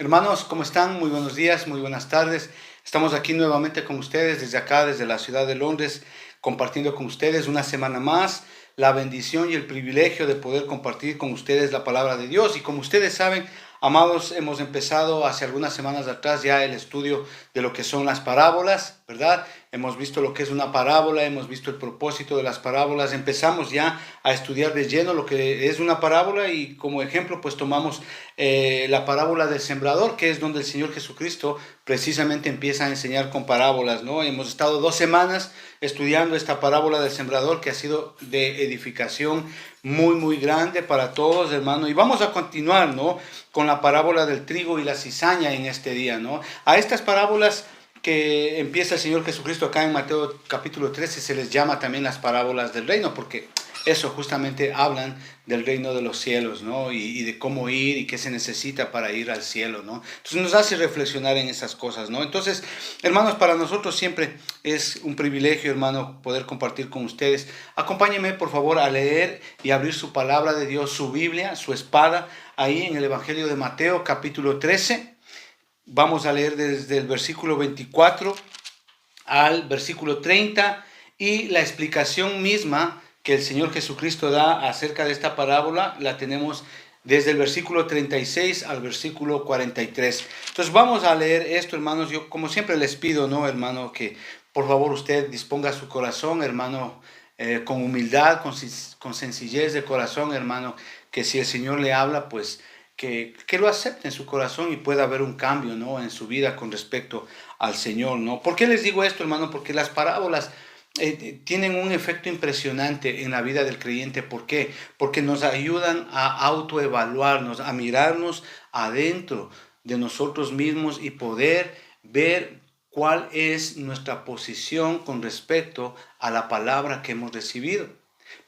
Hermanos, ¿cómo están? Muy buenos días, muy buenas tardes. Estamos aquí nuevamente con ustedes desde acá, desde la ciudad de Londres, compartiendo con ustedes una semana más la bendición y el privilegio de poder compartir con ustedes la palabra de Dios. Y como ustedes saben, amados, hemos empezado hace algunas semanas atrás ya el estudio de lo que son las parábolas, ¿verdad? Hemos visto lo que es una parábola, hemos visto el propósito de las parábolas. Empezamos ya a estudiar de lleno lo que es una parábola y como ejemplo pues tomamos la parábola del sembrador, que es donde el Señor Jesucristo precisamente empieza a enseñar con parábolas, ¿no? Hemos estado 2 semanas estudiando esta parábola del sembrador que ha sido de edificación muy grande para todos, hermano. Y vamos a continuar, ¿no? Con la parábola del trigo y la cizaña en este día, ¿no? A estas parábolas que empieza el Señor Jesucristo acá en Mateo capítulo 13 se les llama también las parábolas del reino, porque eso justamente hablan del reino de los cielos, ¿no? Y de cómo ir y qué se necesita para ir al cielo, ¿no? Entonces nos hace reflexionar en esas cosas, ¿no? Entonces, hermanos, para nosotros siempre es un privilegio, hermano, poder compartir con ustedes. Acompáñenme, por favor, a leer y abrir su palabra de Dios, su Biblia, su espada, ahí en el Evangelio de Mateo, capítulo 13. Vamos a leer desde el versículo 24 al versículo 30 y la explicación misma que el Señor Jesucristo da acerca de esta parábola la tenemos desde el versículo 36 al versículo 43. Entonces vamos a leer esto, hermanos. Yo como siempre les pido, ¿no, hermano? Que por favor usted disponga su corazón, hermano, con humildad, con sencillez de corazón, hermano, que si el Señor le habla, pues que lo acepte en su corazón y pueda haber un cambio, ¿no? En su vida con respecto al Señor, ¿no? ¿Por qué les digo esto, hermano? Porque las parábolas tienen un efecto impresionante en la vida del creyente. ¿Por qué? Porque nos ayudan a autoevaluarnos, a mirarnos adentro de nosotros mismos y poder ver cuál es nuestra posición con respecto a la palabra que hemos recibido.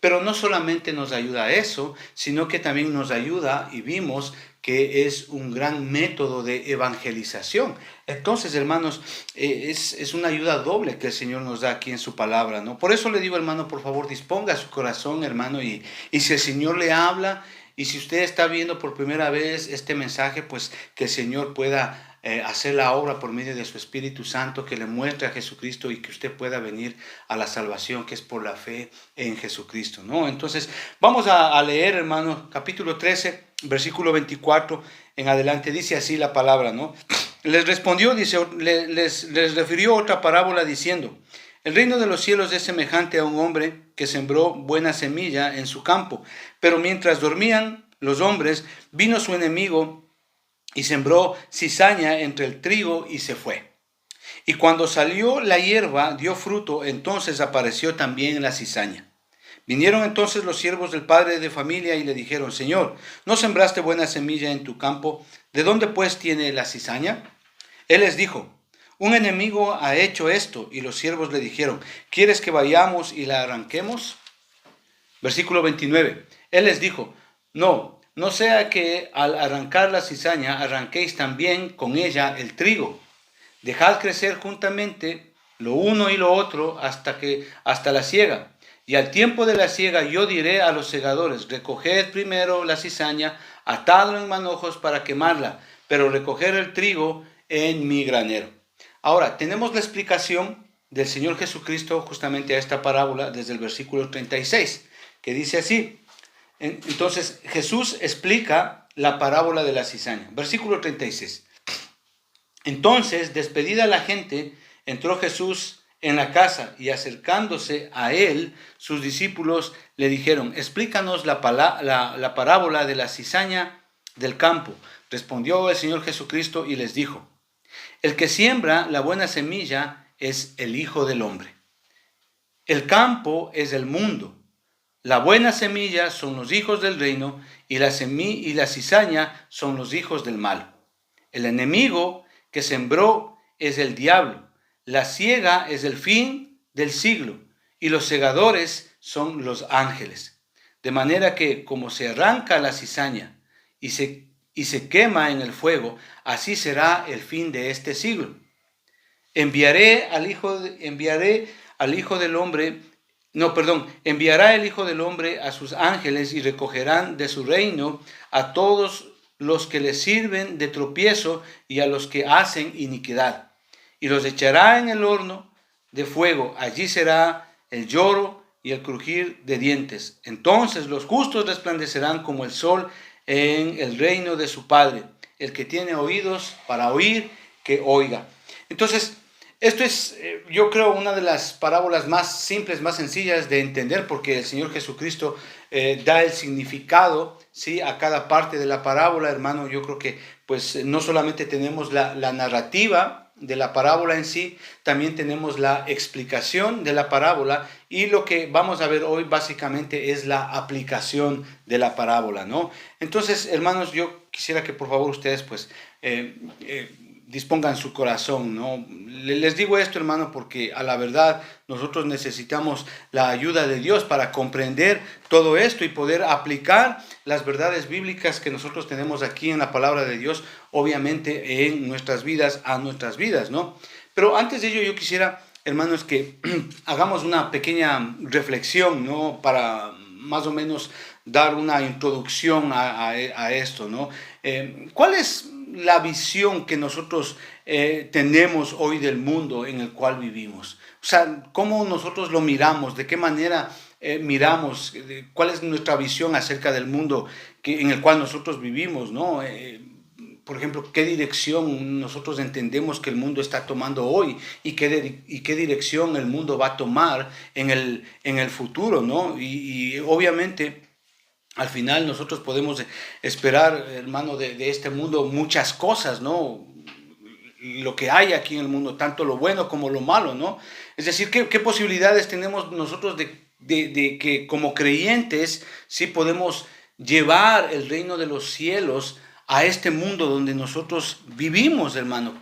Pero no solamente nos ayuda a eso, sino que también nos ayuda, y vimos que es un gran método de evangelización. Entonces, hermanos, es una ayuda doble que el Señor nos da aquí en su palabra, ¿no? Por eso le digo, hermano, por favor, disponga su corazón, hermano, y si el Señor le habla, y si usted está viendo por primera vez este mensaje, pues que el Señor pueda hacer la obra por medio de su Espíritu Santo, que le muestre a Jesucristo y que usted pueda venir a la salvación que es por la fe en Jesucristo, ¿no? Entonces, vamos a leer, hermano, capítulo 13, versículo 24 en adelante. Dice así la palabra, ¿no? Les respondió, dice, les refirió otra parábola diciendo: el reino de los cielos es semejante a un hombre que sembró buena semilla en su campo, pero mientras dormían los hombres, vino su enemigo y sembró cizaña entre el trigo y se fue. Y cuando salió la hierba, dio fruto, entonces apareció también la cizaña. Vinieron entonces los siervos del padre de familia y le dijeron: Señor, ¿no sembraste buena semilla en tu campo? ¿De dónde pues tiene la cizaña? Él les dijo: un enemigo ha hecho esto. Y los siervos le dijeron: ¿quieres que vayamos y la arranquemos? Versículo 29. Él les dijo: no sea que al arrancar la cizaña arranquéis también con ella el trigo. Dejad crecer juntamente lo uno y lo otro hasta la siega. Y al tiempo de la siega yo diré a los segadores: recoged primero la cizaña, atadlo en manojos para quemarla, pero recoger el trigo en mi granero. Ahora, tenemos la explicación del Señor Jesucristo justamente a esta parábola desde el versículo 36, que dice así. Entonces Jesús explica la parábola de la cizaña. Versículo 36. Entonces, despedida la gente, entró Jesús en la casa y acercándose a él, sus discípulos le dijeron: explícanos la parábola de la cizaña del campo. Respondió el Señor Jesucristo y les dijo: el que siembra la buena semilla es el Hijo del Hombre. El campo es el mundo. La buena semilla son los hijos del reino y la cizaña son los hijos del mal. El enemigo que sembró es el diablo. La siega es el fin del siglo y los segadores son los ángeles. De manera que como se arranca la cizaña y se quema en el fuego, así será el fin de este siglo. Enviará el Hijo del Hombre a sus ángeles y recogerán de su reino a todos los que le sirven de tropiezo y a los que hacen iniquidad. Y los echará en el horno de fuego. Allí será el lloro y el crujir de dientes. Entonces los justos resplandecerán como el sol en el reino de su Padre. El que tiene oídos para oír, que oiga. Entonces, esto es, yo creo, una de las parábolas más simples, más sencillas de entender, porque el Señor Jesucristo da el significado, ¿sí?, a cada parte de la parábola, hermano. Yo creo que pues no solamente tenemos la narrativa de la parábola en sí, también tenemos la explicación de la parábola, y lo que vamos a ver hoy básicamente es la aplicación de la parábola, ¿no? Entonces, hermanos, yo quisiera que por favor ustedes pues dispongan su corazón, ¿no? Les digo esto, hermano, porque a la verdad nosotros necesitamos la ayuda de Dios para comprender todo esto y poder aplicar las verdades bíblicas que nosotros tenemos aquí en la palabra de Dios, obviamente en nuestras vidas, a nuestras vidas, ¿no? Pero antes de ello yo quisiera, hermanos, que hagamos una pequeña reflexión, ¿no?, para más o menos dar una introducción a esto, ¿no? ¿Cuál es la visión que nosotros tenemos hoy del mundo en el cual vivimos? O sea, ¿cómo nosotros lo miramos? ¿De qué manera miramos? ¿Cuál es nuestra visión acerca del mundo en el cual nosotros vivimos, ¿no? Por ejemplo, ¿qué dirección nosotros entendemos que el mundo está tomando hoy y qué dirección el mundo va a tomar en el futuro, ¿no? Y obviamente al final nosotros podemos esperar, hermano, de este mundo muchas cosas, ¿no? Lo que hay aquí en el mundo, tanto lo bueno como lo malo, ¿no? Es decir, ¿qué posibilidades tenemos nosotros de que como creyentes sí podemos llevar el reino de los cielos a este mundo donde nosotros vivimos, hermano?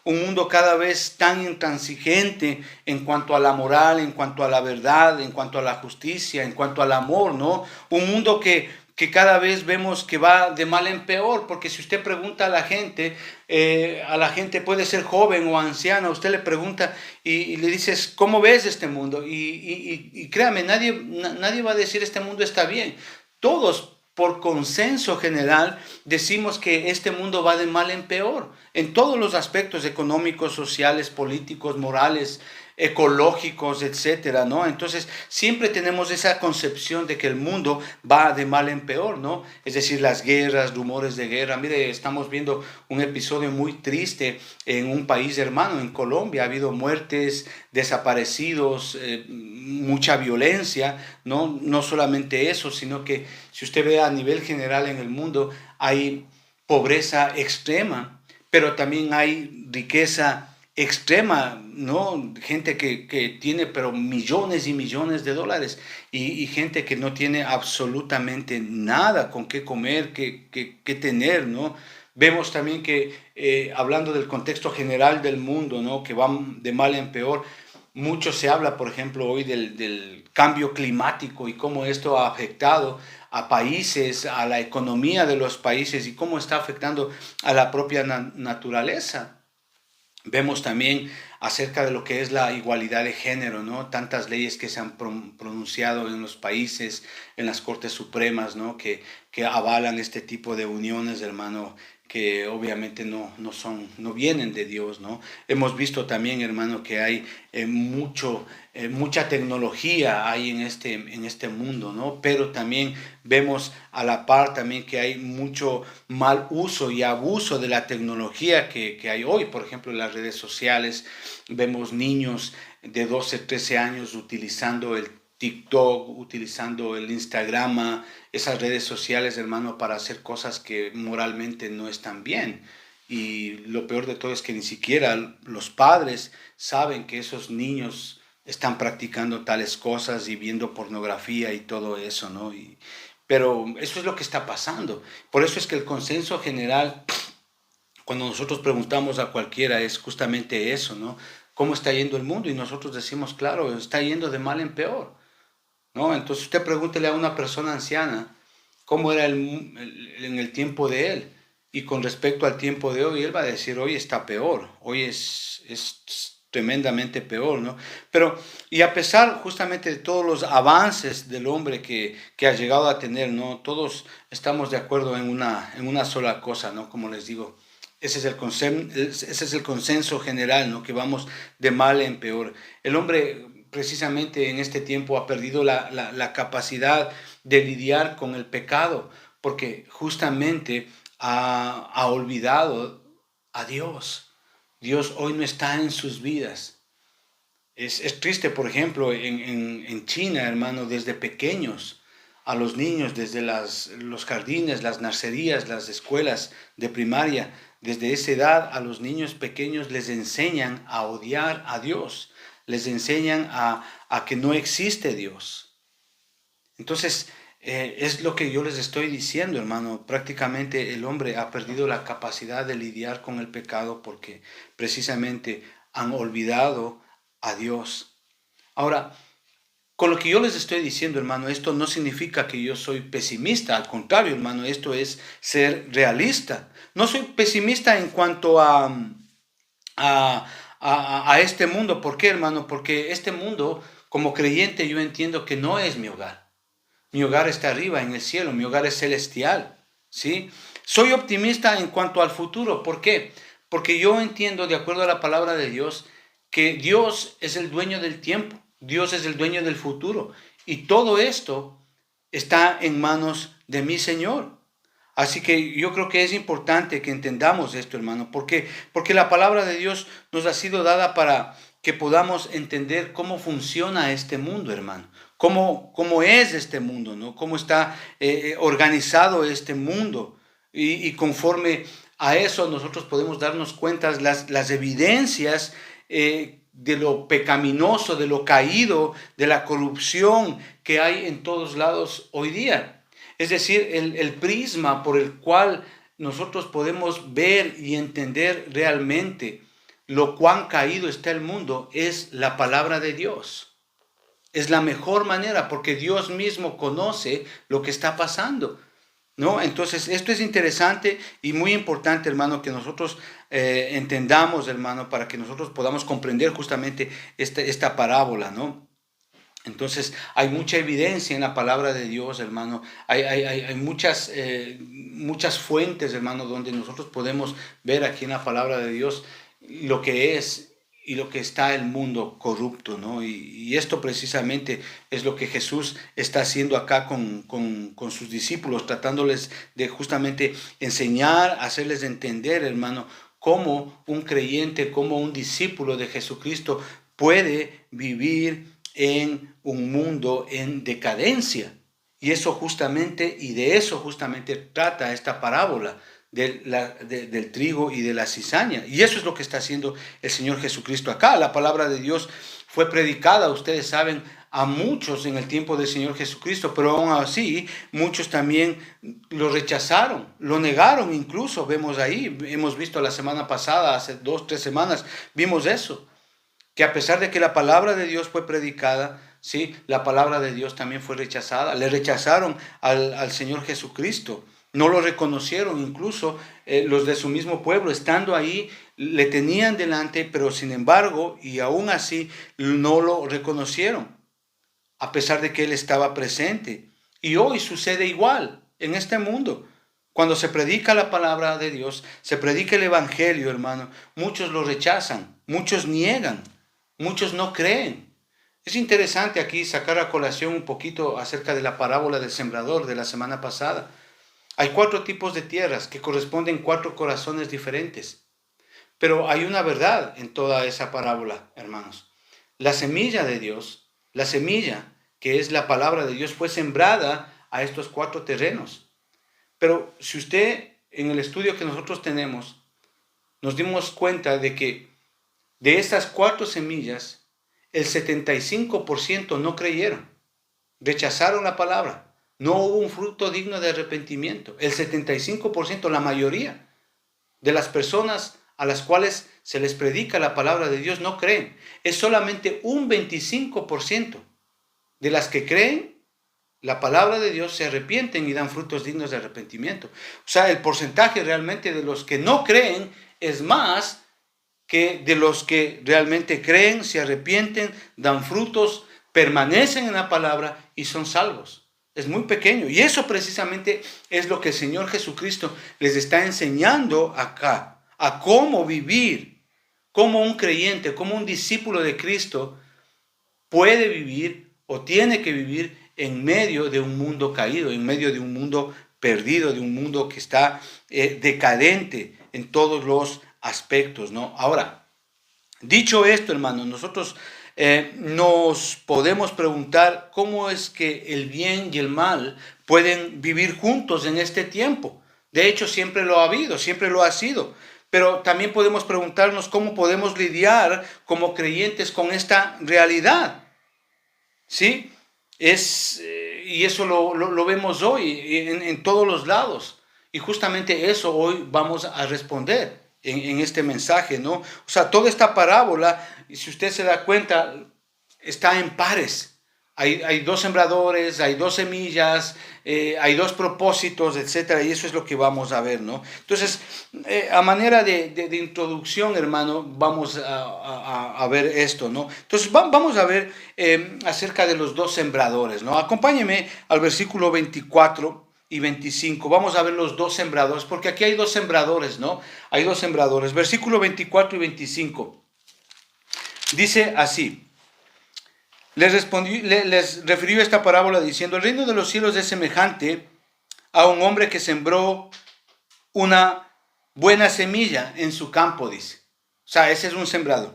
Un mundo cada vez tan intransigente en cuanto a la moral, en cuanto a la verdad, en cuanto a la justicia, en cuanto al amor, ¿no? Un mundo que cada vez vemos que va de mal en peor, porque si usted pregunta a la gente puede ser joven o anciana, usted le pregunta y le dices, ¿cómo ves este mundo? Y créame, nadie va a decir este mundo está bien. Todos, por consenso general, decimos que este mundo va de mal en peor, en todos los aspectos económicos, sociales, políticos, morales, ecológicos, etcétera, ¿no? Entonces, siempre tenemos esa concepción de que el mundo va de mal en peor, ¿no? Es decir, las guerras, rumores de guerra. Mire, estamos viendo un episodio muy triste en un país hermano, en Colombia. Ha habido muertes, desaparecidos, mucha violencia, ¿no? No solamente eso, sino que si usted ve a nivel general en el mundo, hay pobreza extrema, pero también hay riqueza extrema, ¿no? Gente que tiene pero millones y millones de dólares y gente que no tiene absolutamente nada con qué comer, qué tener, ¿no? Vemos también que, hablando del contexto general del mundo, ¿no?, que va de mal en peor, mucho se habla, por ejemplo, hoy del cambio climático y cómo esto ha afectado a países, a la economía de los países y cómo está afectando a la propia naturaleza. Vemos también acerca de lo que es la igualdad de género, ¿no? Tantas leyes que se han pronunciado en los países, en las Cortes Supremas, ¿no? Que avalan este tipo de uniones, hermano, que obviamente no vienen de Dios, ¿no? Hemos visto también, hermano, que hay mucha tecnología hay en este mundo, ¿no? Pero también vemos a la par también que hay mucho mal uso y abuso de la tecnología que hay hoy. Por ejemplo, en las redes sociales vemos niños de 12, 13 años utilizando el TikTok, utilizando el Instagram, esas redes sociales, hermano, para hacer cosas que moralmente no están bien. Y lo peor de todo es que ni siquiera los padres saben que esos niños están practicando tales cosas y viendo pornografía y todo eso, ¿no? Pero eso es lo que está pasando. Por eso es que el consenso general, cuando nosotros preguntamos a cualquiera, es justamente eso, ¿no? ¿Cómo está yendo el mundo? Y nosotros decimos, claro, está yendo de mal en peor, ¿no? Entonces usted pregúntele a una persona anciana cómo era en el tiempo de él y con respecto al tiempo de hoy, él va a decir, hoy está peor, hoy es tremendamente peor, ¿no? Pero, y a pesar justamente de todos los avances del hombre que ha llegado a tener, ¿no? Todos estamos de acuerdo en una sola cosa, ¿no? Como les digo, ese es el consenso general, ¿no? Que vamos de mal en peor. El hombre precisamente en este tiempo ha perdido la capacidad de lidiar con el pecado, porque justamente ha olvidado a Dios. Dios hoy no está en sus vidas. Es triste, por ejemplo, en China, hermano, desde pequeños a los niños, desde los jardines, las narcerías, las escuelas de primaria, desde esa edad a los niños pequeños les enseñan a odiar a Dios, les enseñan a que no existe Dios. Entonces, es lo que yo les estoy diciendo, hermano. Prácticamente el hombre ha perdido la capacidad de lidiar con el pecado porque precisamente han olvidado a Dios. Ahora, con lo que yo les estoy diciendo, hermano, esto no significa que yo soy pesimista. Al contrario, hermano, esto es ser realista. No soy pesimista en cuanto a este mundo. ¿Por qué, hermano? Porque este mundo, como creyente, yo entiendo que no es mi hogar. Mi hogar está arriba, en el cielo. Mi hogar es celestial, ¿sí? Soy optimista en cuanto al futuro. ¿Por qué? Porque yo entiendo, de acuerdo a la palabra de Dios, que Dios es el dueño del tiempo. Dios es el dueño del futuro. Y todo esto está en manos de mi Señor. Así que yo creo que es importante que entendamos esto, hermano. ¿Por qué? Porque la palabra de Dios nos ha sido dada para que podamos entender cómo funciona este mundo, hermano. Cómo es este mundo, ¿no? Cómo está organizado este mundo. Y conforme a eso nosotros podemos darnos cuenta las evidencias de lo pecaminoso, de lo caído, de la corrupción que hay en todos lados hoy día. Es decir, el prisma por el cual nosotros podemos ver y entender realmente lo cuán caído está el mundo es la palabra de Dios. Es la mejor manera porque Dios mismo conoce lo que está pasando, ¿no? Entonces, esto es interesante y muy importante, hermano, que nosotros entendamos, hermano, para que nosotros podamos comprender justamente esta parábola, ¿no? Entonces, hay mucha evidencia en la palabra de Dios, hermano. Hay muchas fuentes, hermano, donde nosotros podemos ver aquí en la palabra de Dios lo que es y lo que está el mundo corrupto, ¿no? Y esto precisamente es lo que Jesús está haciendo acá con sus discípulos, tratándoles de justamente enseñar, hacerles entender, hermano, cómo un creyente, cómo un discípulo de Jesucristo puede vivir en un mundo en decadencia. Y eso justamente, y de eso justamente trata esta parábola del trigo y de la cizaña. Y eso es lo que está haciendo el Señor Jesucristo acá. La palabra de Dios fue predicada, ustedes saben, a muchos en el tiempo del Señor Jesucristo, pero aún así muchos también lo rechazaron, lo negaron incluso. Vemos ahí, hemos visto la semana pasada, hace 2, 3 semanas, vimos eso. Que a pesar de que la palabra de Dios fue predicada, ¿sí? La palabra de Dios también fue rechazada. Le rechazaron al Señor Jesucristo. No lo reconocieron, incluso los de su mismo pueblo, estando ahí, le tenían delante, pero sin embargo, y aún así, no lo reconocieron, a pesar de que Él estaba presente. Y hoy sucede igual en este mundo. Cuando se predica la palabra de Dios, se predica el Evangelio, hermano, muchos lo rechazan, muchos niegan. Muchos no creen. Es interesante aquí sacar a colación un poquito acerca de la parábola del sembrador de la semana pasada. Hay 4 tipos de tierras que corresponden 4 corazones diferentes. Pero hay una verdad en toda esa parábola, hermanos. La semilla de Dios, la semilla que es la palabra de Dios, fue sembrada a estos 4 terrenos. Pero si usted en el estudio que nosotros tenemos, nos dimos cuenta de que de estas 4 semillas, el 75% no creyeron, rechazaron la palabra. No hubo un fruto digno de arrepentimiento. El 75%, la mayoría de las personas a las cuales se les predica la palabra de Dios no creen. Es solamente un 25% de las que creen la palabra de Dios se arrepienten y dan frutos dignos de arrepentimiento. O sea, el porcentaje realmente de los que no creen es más que de los que realmente creen, se arrepienten, dan frutos, permanecen en la palabra y son salvos. Es muy pequeño. Y eso precisamente es lo que el Señor Jesucristo les está enseñando acá, a cómo vivir, como un creyente, como un discípulo de Cristo puede vivir o tiene que vivir en medio de un mundo caído, en medio de un mundo perdido, de un mundo que está decadente en todos los aspectos, ¿no? Ahora, dicho esto, hermano, nosotros nos podemos preguntar cómo es que el bien y el mal pueden vivir juntos en este tiempo. De hecho, siempre lo ha habido, siempre lo ha sido. Pero también podemos preguntarnos cómo podemos lidiar como creyentes con esta realidad. ¿Sí? Y eso lo vemos hoy en todos los lados. Y justamente eso hoy vamos a responder en este mensaje, ¿no? O sea, toda esta parábola, si usted se da cuenta, está en pares. Hay dos sembradores, hay dos semillas, hay dos propósitos, etcétera, y eso es lo que vamos a ver, ¿no? Entonces, a manera de introducción, hermano, vamos a ver esto, ¿no? Entonces, vamos a ver acerca de los dos sembradores, ¿no? Acompáñeme al versículo 24 y 25. Vamos a ver los dos sembradores, porque aquí hay dos sembradores, ¿no? Hay dos sembradores. Versículo 24 y 25. Dice así. Les refirió esta parábola diciendo: el reino de los cielos es semejante a un hombre que sembró una buena semilla en su campo, dice. O sea, ese es un sembrador.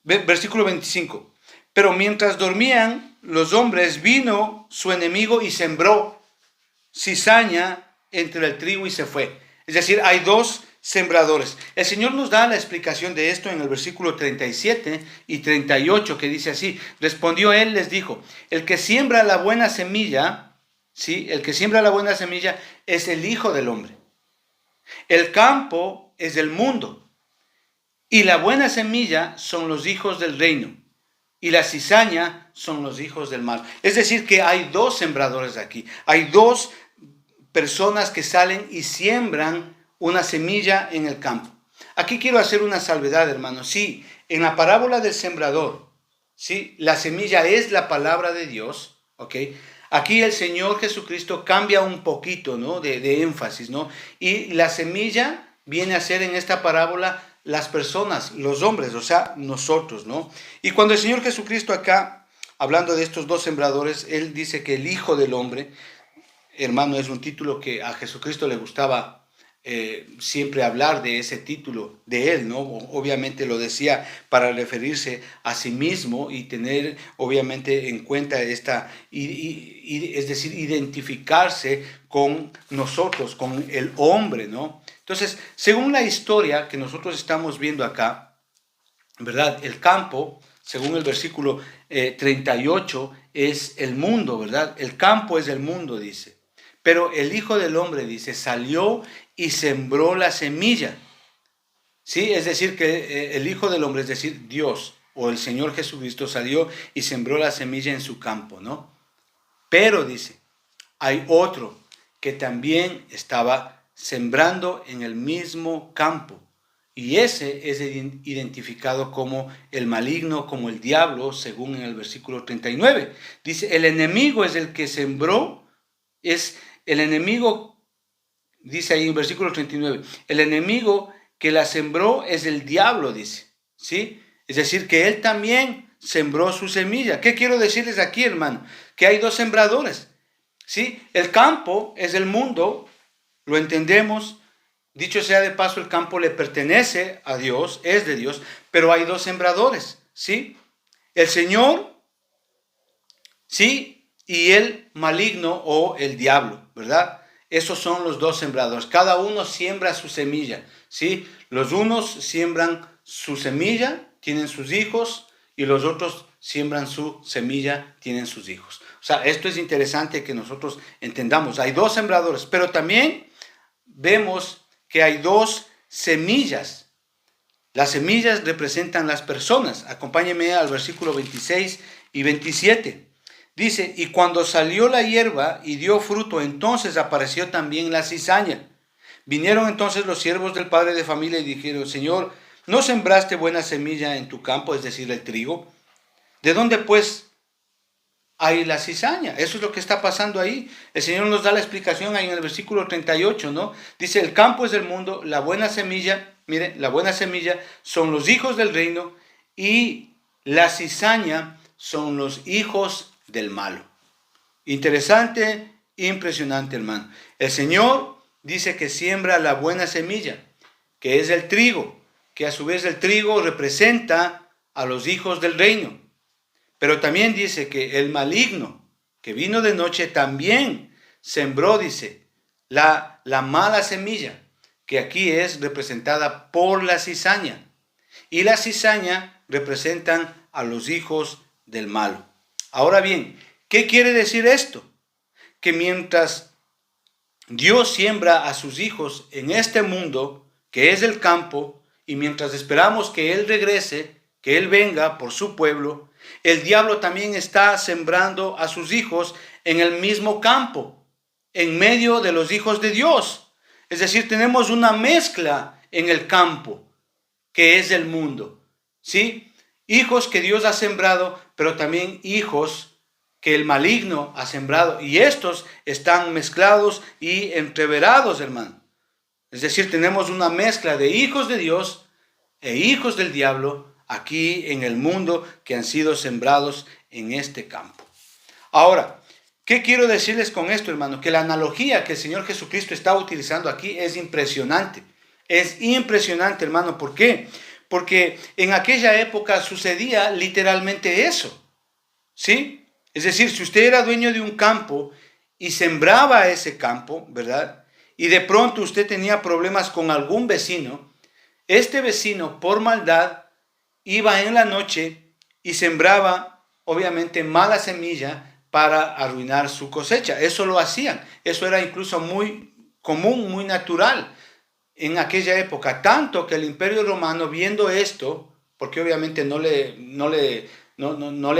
Versículo 25. Pero mientras dormían los hombres, vino su enemigo y sembró cizaña entre el trigo y se fue. Es decir, hay dos sembradores. El Señor nos da la explicación de esto en el versículo 37 y 38, que dice así: respondió él, les dijo, el que siembra la buena semilla, ¿sí? El que siembra la buena semilla es el Hijo del Hombre. El campo es del mundo y la buena semilla son los hijos del reino y la cizaña son los hijos del mal. Es decir, que hay dos sembradores aquí. Hay dos personas que salen y siembran una semilla en el campo. Aquí quiero hacer una salvedad, hermano. Sí, en la parábola del sembrador, sí, la semilla es la palabra de Dios, ¿ok? Aquí el Señor Jesucristo cambia un poquito, ¿no? De énfasis, ¿no? Y la semilla viene a ser en esta parábola las personas, los hombres, o sea, nosotros, ¿no? Y cuando el Señor Jesucristo acá, hablando de estos dos sembradores, Él dice que el Hijo del Hombre, hermano, es un título que a Jesucristo le gustaba siempre hablar de ese título de él, ¿no? Obviamente lo decía para referirse a sí mismo y tener obviamente en cuenta esta, es decir, identificarse con nosotros, con el hombre, ¿no? Entonces, según la historia que nosotros estamos viendo acá, ¿verdad? El campo, según el versículo 38, es el mundo, ¿verdad? El campo es el mundo, dice. Pero el Hijo del Hombre, dice, salió y sembró la semilla. ¿Sí? Es decir, que el Hijo del Hombre, es decir, Dios o el Señor Jesucristo salió y sembró la semilla en su campo, ¿no? Pero, dice, hay otro que también estaba sembrando en el mismo campo. Y ese es identificado como el maligno, como el diablo, según en el versículo 39. Dice, el enemigo es el que sembró, es el enemigo, dice ahí en versículo 39, el enemigo que la sembró es el diablo, dice, ¿sí? Es decir, que él también sembró su semilla. ¿Qué quiero decirles aquí, hermano? Que hay dos sembradores, ¿sí? El campo es el mundo, lo entendemos. Dicho sea de paso, el campo le pertenece a Dios, es de Dios, pero hay dos sembradores, ¿sí? El Señor, ¿sí? Y el maligno o el diablo, ¿verdad? Esos son los dos sembradores. Cada uno siembra su semilla, ¿sí? Los unos siembran su semilla, tienen sus hijos, y los otros siembran su semilla, tienen sus hijos. O sea, esto es interesante que nosotros entendamos. Hay dos sembradores, pero también vemos que hay dos semillas. Las semillas representan las personas. Acompáñenme al versículo 26 y 27. Dice, y cuando salió la hierba y dio fruto, entonces apareció también la cizaña. Vinieron entonces los siervos del padre de familia y dijeron, Señor, ¿No sembraste buena semilla en tu campo, es decir, el trigo? ¿De dónde pues hay la cizaña? Eso es lo que está pasando ahí. El Señor nos da la explicación ahí en el versículo 38, ¿no? Dice, el campo es del mundo, la buena semilla, mire, la buena semilla son los hijos del reino y la cizaña son los hijos del malo. Interesante, impresionante, hermano. El Señor dice que siembra la buena semilla, que es el trigo, que a su vez el trigo representa a los hijos del reino. Pero también dice que el maligno, que vino de noche, también sembró, dice, la mala semilla, que aquí es representada por la cizaña. Y la cizaña representan a los hijos del malo. Ahora bien, ¿qué quiere decir esto? Que mientras Dios siembra a sus hijos en este mundo, que es el campo, y mientras esperamos que Él regrese, que Él venga por su pueblo, el diablo también está sembrando a sus hijos en el mismo campo, en medio de los hijos de Dios. Es decir, tenemos una mezcla en el campo, que es el mundo, ¿sí? Hijos que Dios ha sembrado, pero también hijos que el maligno ha sembrado. Y estos están mezclados y entreverados, hermano. Es decir, tenemos una mezcla de hijos de Dios e hijos del diablo aquí en el mundo que han sido sembrados en este campo. Ahora, ¿qué quiero decirles con esto, hermano? Que la analogía que el Señor Jesucristo está utilizando aquí es impresionante. Es impresionante, hermano. ¿Por qué? Porque en aquella época sucedía literalmente eso, ¿sí? Es decir, si usted era dueño de un campo y sembraba ese campo, ¿verdad? Y de pronto usted tenía problemas con algún vecino, este vecino por maldad iba en la noche y sembraba, obviamente, mala semilla para arruinar su cosecha. Eso lo hacían. Eso era incluso muy común, muy natural en aquella época. Tanto que el Imperio Romano, viendo esto, porque obviamente no le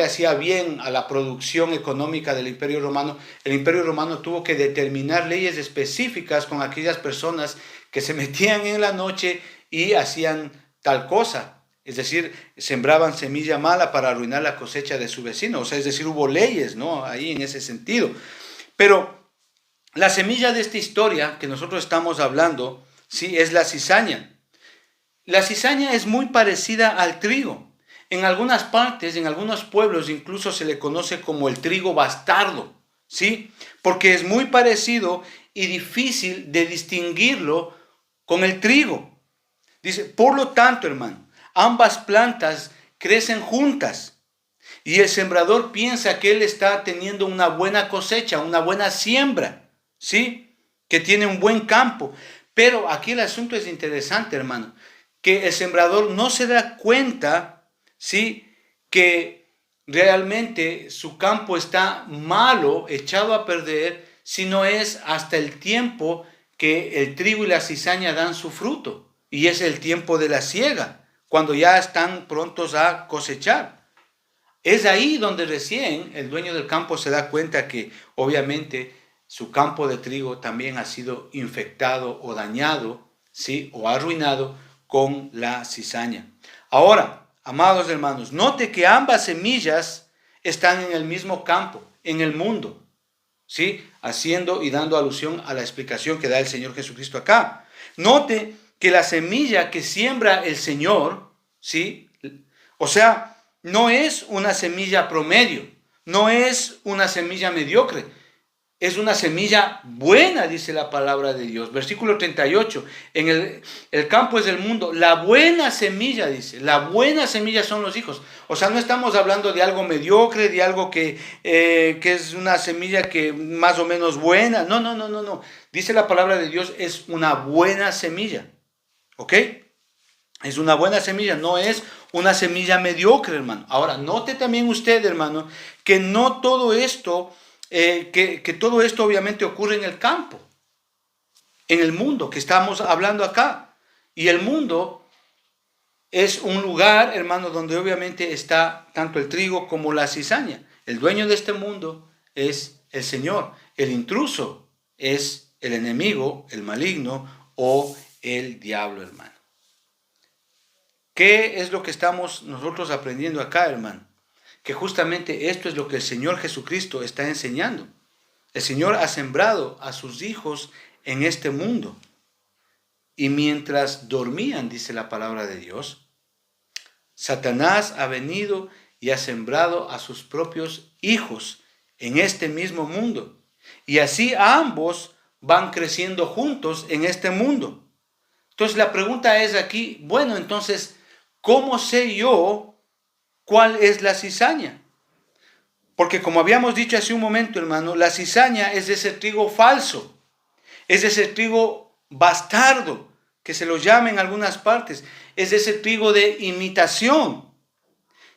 hacía bien a la producción económica del Imperio Romano, el Imperio Romano tuvo que determinar leyes específicas con aquellas personas que se metían en la noche y hacían tal cosa. Es decir, sembraban semilla mala para arruinar la cosecha de su vecino. O sea, es decir, hubo leyes, ¿no? Ahí en ese sentido. Pero la semilla de esta historia que nosotros estamos hablando, sí, es la cizaña. La cizaña es muy parecida al trigo. En algunas partes, en algunos pueblos, incluso se le conoce como el trigo bastardo, ¿sí? Porque es muy parecido y difícil de distinguirlo con el trigo. Dice, por lo tanto, hermano, ambas plantas crecen juntas y el sembrador piensa que él está teniendo una buena cosecha, una buena siembra, ¿sí? Que tiene un buen campo. Pero aquí el asunto es interesante, hermano, que el sembrador no se da cuenta, ¿sí? Que realmente su campo está malo, echado a perder, sino es hasta el tiempo que el trigo y la cizaña dan su fruto. Y es el tiempo de la siega, cuando ya están prontos a cosechar. Es ahí donde recién el dueño del campo se da cuenta que obviamente su campo de trigo también ha sido infectado o dañado, ¿sí? O arruinado con la cizaña. Ahora, amados hermanos, note que ambas semillas están en el mismo campo, en el mundo, ¿sí? Haciendo y dando alusión a la explicación que da el Señor Jesucristo acá. Note que la semilla que siembra el Señor, ¿sí? O sea, no es una semilla promedio, no es una semilla mediocre, es una semilla buena, dice la palabra de Dios. Versículo 38, el campo es del mundo, la buena semilla, dice, la buena semilla son los hijos. O sea, no estamos hablando de algo mediocre, de algo que es una semilla que más o menos buena. No. Dice la palabra de Dios, es una buena semilla. ¿Ok? Es una buena semilla, no es una semilla mediocre, hermano. Ahora, note también usted, hermano, que no todo esto, que todo esto obviamente ocurre en el campo, en el mundo que estamos hablando acá. Y el mundo es un lugar, hermano, donde obviamente está tanto el trigo como la cizaña. El dueño de este mundo es el Señor. El intruso es el enemigo, el maligno o el diablo, hermano. ¿Qué es lo que estamos nosotros aprendiendo acá, hermano? Que justamente esto es lo que el Señor Jesucristo está enseñando. El Señor ha sembrado a sus hijos en este mundo. Y mientras dormían, dice la palabra de Dios, Satanás ha venido y ha sembrado a sus propios hijos en este mismo mundo. Y así ambos van creciendo juntos en este mundo. Entonces la pregunta es aquí, bueno, entonces, ¿cómo sé yo cuál es la cizaña? Porque como habíamos dicho hace un momento, hermano, la cizaña es ese trigo falso, es ese trigo bastardo, que se lo llama en algunas partes, es ese trigo de imitación.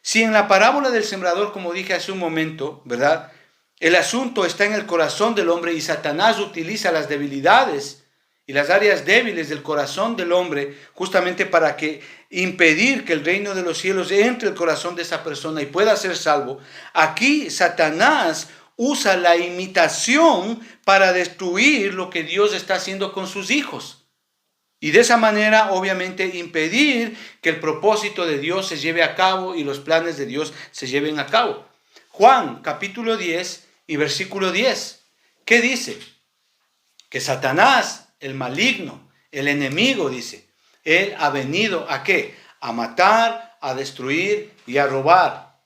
Si en la parábola del sembrador, como dije hace un momento, ¿verdad? El asunto está en el corazón del hombre y Satanás utiliza las debilidades y las áreas débiles del corazón del hombre justamente para impedir que el reino de los cielos entre el corazón de esa persona y pueda ser salvo. Aquí Satanás usa la imitación para destruir lo que Dios está haciendo con sus hijos. Y de esa manera, obviamente, impedir que el propósito de Dios se lleve a cabo y los planes de Dios se lleven a cabo. Juan, capítulo 10 y versículo 10. ¿Qué dice? Que Satanás, el maligno, el enemigo, dice, él ha venido ¿a qué? A matar, a destruir y a robar.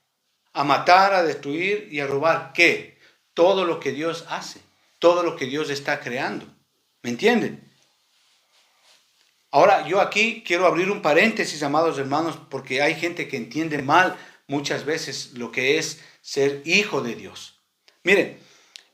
A matar, a destruir y a robar. ¿Qué? Todo lo que Dios hace, todo lo que Dios está creando. ¿Me entienden? Ahora, yo aquí quiero abrir un paréntesis, amados hermanos, porque hay gente que entiende mal muchas veces lo que es ser hijo de Dios. Miren,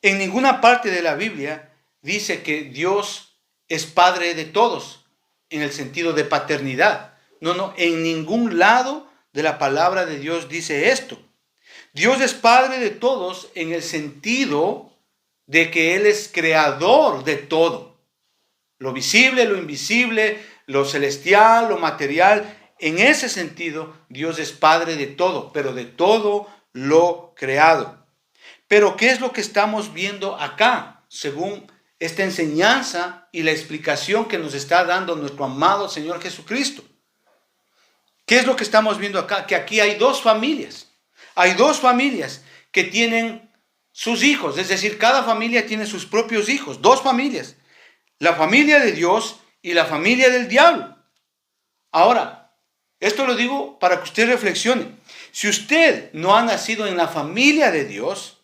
en ninguna parte de la Biblia dice que Dios es padre de todos, en el sentido de paternidad. No, en ningún lado de la palabra de Dios dice esto. Dios es padre de todos en el sentido de que Él es creador de todo. Lo visible, lo invisible, lo celestial, lo material. En ese sentido, Dios es padre de todo, pero de todo lo creado. Pero ¿qué es lo que estamos viendo acá, según esta enseñanza y la explicación que nos está dando nuestro amado Señor Jesucristo? ¿Qué es lo que estamos viendo acá? Que aquí hay dos familias. Hay dos familias que tienen sus hijos, es decir, cada familia tiene sus propios hijos, dos familias. La familia de Dios y la familia del diablo. Ahora, esto lo digo para que usted reflexione. Si usted no ha nacido en la familia de Dios,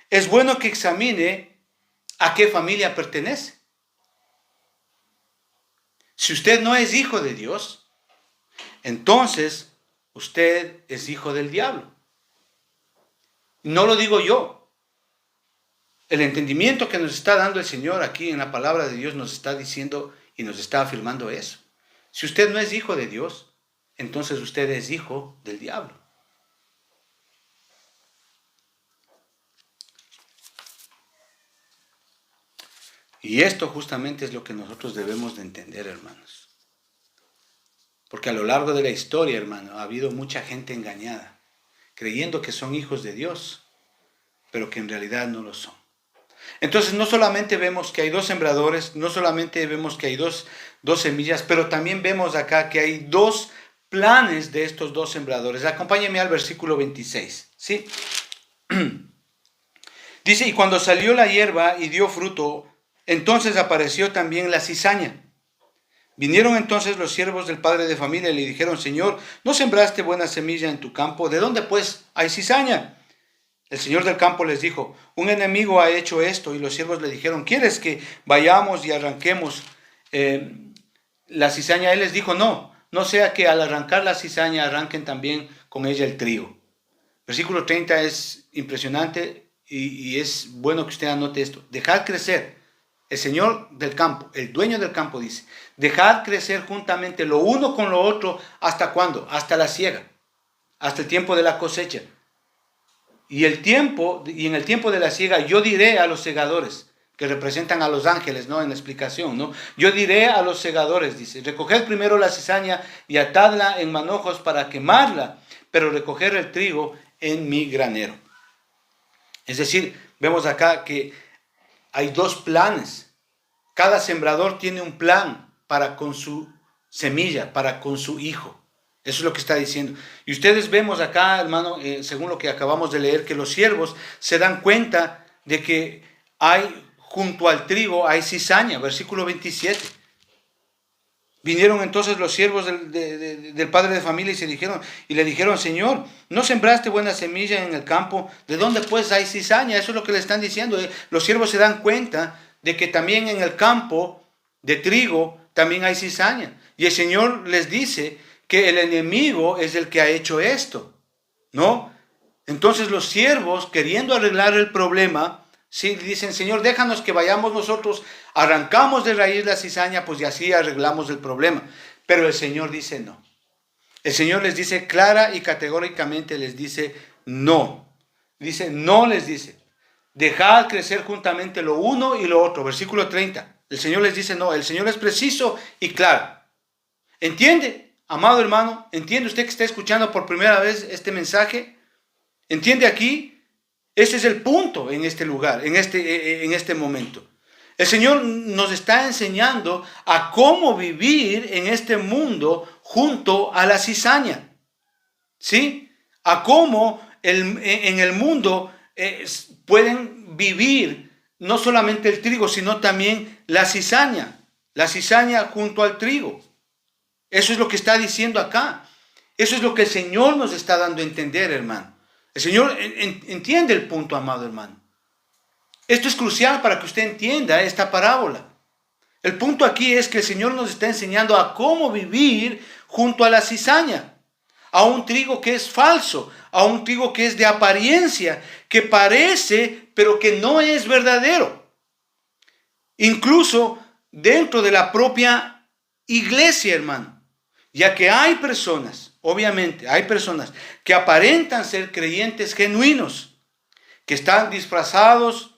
es bueno que examine a qué familia pertenece. Si usted no es hijo de Dios, entonces usted es hijo del diablo. No lo digo yo. El entendimiento que nos está dando el Señor aquí en la palabra de Dios nos está diciendo y nos está afirmando eso. Si usted no es hijo de Dios, entonces usted es hijo del diablo. Y esto justamente es lo que nosotros debemos de entender, hermanos. Porque a lo largo de la historia, hermano, ha habido mucha gente engañada, creyendo que son hijos de Dios, pero que en realidad no lo son. Entonces no solamente vemos que hay dos sembradores, no solamente vemos que hay dos semillas, pero también vemos acá que hay dos planes de estos dos sembradores. Acompáñenme al versículo 26, ¿sí? Dice, y cuando salió la hierba y dio fruto, entonces apareció también la cizaña. Vinieron entonces los siervos del padre de familia y le dijeron, Señor, ¿no sembraste buena semilla en tu campo? ¿De dónde pues hay cizaña? El señor del campo les dijo, un enemigo ha hecho esto. Y los siervos le dijeron, ¿quieres que vayamos y arranquemos la cizaña? Él les dijo, no sea que al arrancar la cizaña arranquen también con ella el trigo. Versículo 30 es impresionante y es bueno que usted anote esto. Dejad crecer. El señor del campo, el dueño del campo dice, dejad crecer juntamente lo uno con lo otro. ¿Hasta cuándo? Hasta la siega, hasta el tiempo de la cosecha. Y en el tiempo de la siega yo diré a los segadores, que representan a los ángeles, ¿no? En la explicación, ¿no? Yo diré a los segadores, dice, recoged primero la cizaña y atadla en manojos para quemarla, pero recoger el trigo en mi granero. Es decir, vemos acá que hay dos planes. Cada sembrador tiene un plan para con su semilla, para con su hijo. Eso es lo que está diciendo. Y ustedes vemos acá, hermano, según lo que acabamos de leer, que los siervos se dan cuenta de que hay junto al trigo, hay cizaña, versículo 27. Vinieron entonces los siervos del padre de familia y le dijeron, Señor, ¿no sembraste buena semilla en el campo? ¿De dónde pues hay cizaña? Eso es lo que le están diciendo. Los siervos se dan cuenta de que también en el campo de trigo también hay cizaña. Y el Señor les dice que el enemigo es el que ha hecho esto, ¿no? Entonces los siervos, queriendo arreglar el problema, sí, dicen, Señor, déjanos que vayamos nosotros, arrancamos de raíz la cizaña, pues y así arreglamos el problema. Pero el Señor dice no. El Señor les dice clara y categóricamente, les dice no. Dice, no les dice, dejad crecer juntamente lo uno y lo otro. Versículo 30. El Señor les dice no. El Señor es preciso y claro. ¿Entiende, amado hermano? ¿Entiende usted que está escuchando por primera vez este mensaje? ¿Entiende aquí? Ese es el punto en este lugar, en este momento. El Señor nos está enseñando a cómo vivir en este mundo junto a la cizaña. ¿Sí? A cómo en el mundo pueden vivir no solamente el trigo, sino también la cizaña junto al trigo. Eso es lo que está diciendo acá. Eso es lo que el Señor nos está dando a entender, hermano. El Señor entiende el punto, amado hermano. Esto es crucial para que usted entienda esta parábola. El punto aquí es que el Señor nos está enseñando a cómo vivir junto a la cizaña, a un trigo que es falso, a un trigo que es de apariencia, que parece, pero que no es verdadero. Incluso dentro de la propia iglesia, hermano, ya que hay personas, obviamente, hay personas que aparentan ser creyentes genuinos, que están disfrazados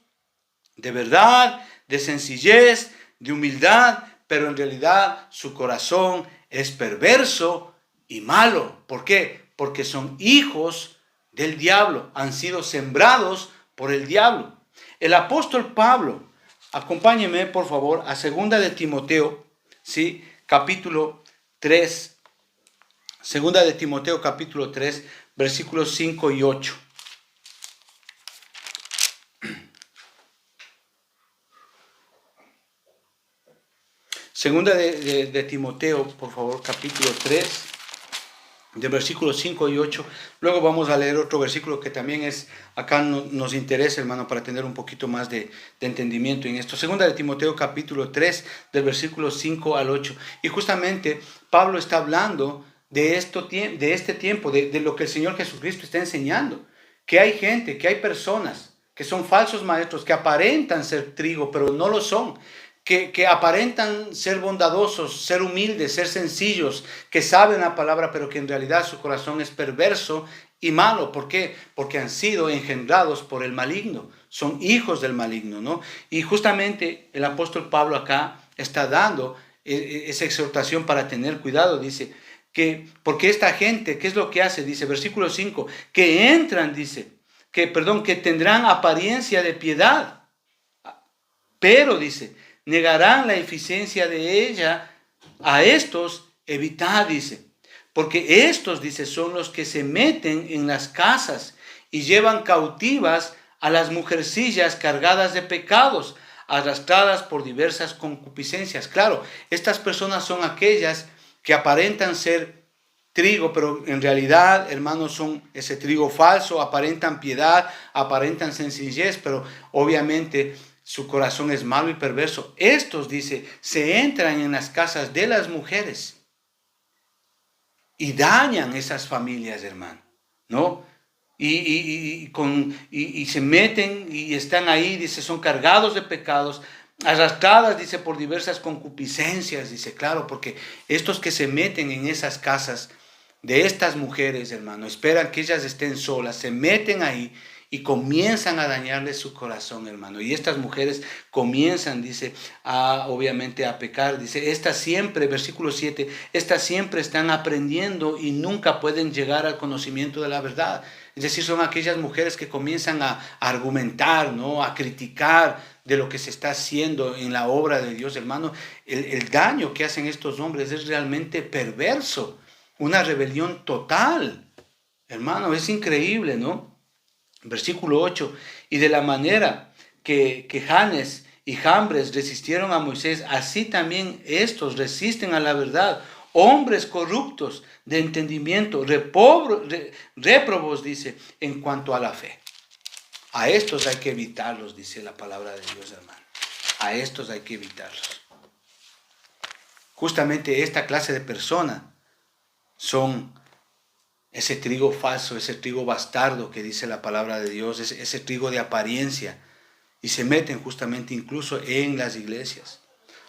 de verdad, de sencillez, de humildad, pero en realidad su corazón es perverso y malo. ¿Por qué? Porque son hijos del diablo, han sido sembrados por el diablo. El apóstol Pablo, acompáñeme por favor a 2 de Timoteo, ¿sí? Capítulo 3. Segunda de Timoteo capítulo 3, versículos 5 y 8. Segunda de Timoteo, por favor, capítulo 3, de versículos 5 y 8. Luego vamos a leer otro versículo que también es, acá nos interesa, hermano, para tener un poquito más de entendimiento en esto. Segunda de Timoteo capítulo 3, del versículo 5 al 8. Y justamente Pablo está hablando de este tiempo, de lo que el Señor Jesucristo está enseñando. Que hay gente, que hay personas que son falsos maestros, que aparentan ser trigo, pero no lo son. Que aparentan ser bondadosos, ser humildes, ser sencillos, que saben la palabra, pero que en realidad su corazón es perverso y malo. ¿Por qué? Porque han sido engendrados por el maligno. Son hijos del maligno, ¿no? Y justamente el apóstol Pablo acá está dando esa exhortación para tener cuidado. Dice que, porque esta gente, ¿qué es lo que hace? Dice, versículo 5, que entran, dice, que tendrán apariencia de piedad, pero, dice, negarán la eficiencia de ella. A estos evitad, dice, porque estos, dice, son los que se meten en las casas y llevan cautivas a las mujercillas cargadas de pecados, arrastradas por diversas concupiscencias. Claro, estas personas son aquellas que aparentan ser trigo, pero en realidad, hermanos, son ese trigo falso, aparentan piedad, aparentan sencillez, pero obviamente su corazón es malo y perverso. Estos, dice, se entran en las casas de las mujeres y dañan esas familias, hermano, ¿no? Y se meten y están ahí, dice, son cargados de pecados, arrastradas, dice, por diversas concupiscencias, dice, claro, porque estos que se meten en esas casas de estas mujeres, hermano, esperan que ellas estén solas, se meten ahí y comienzan a dañarles su corazón, hermano. Y estas mujeres comienzan, dice, obviamente a pecar. Dice, estas siempre, versículo 7, estas siempre están aprendiendo y nunca pueden llegar al conocimiento de la verdad. Es decir, son aquellas mujeres que comienzan a argumentar, ¿no? A criticar de lo que se está haciendo en la obra de Dios, hermano. El daño que hacen estos hombres es realmente perverso. una rebelión total. Hermano, es increíble, ¿no? Versículo 8, y de la manera que Janes y Jambres resistieron a Moisés, así también estos resisten a la verdad. Hombres corruptos de entendimiento, réprobos, dice, en cuanto a la fe. A estos hay que evitarlos, dice la palabra de Dios, hermano. A estos hay que evitarlos. Justamente esta clase de personas son ese trigo falso, ese trigo bastardo que dice la palabra de Dios, ese trigo de apariencia, y se meten justamente incluso en las iglesias.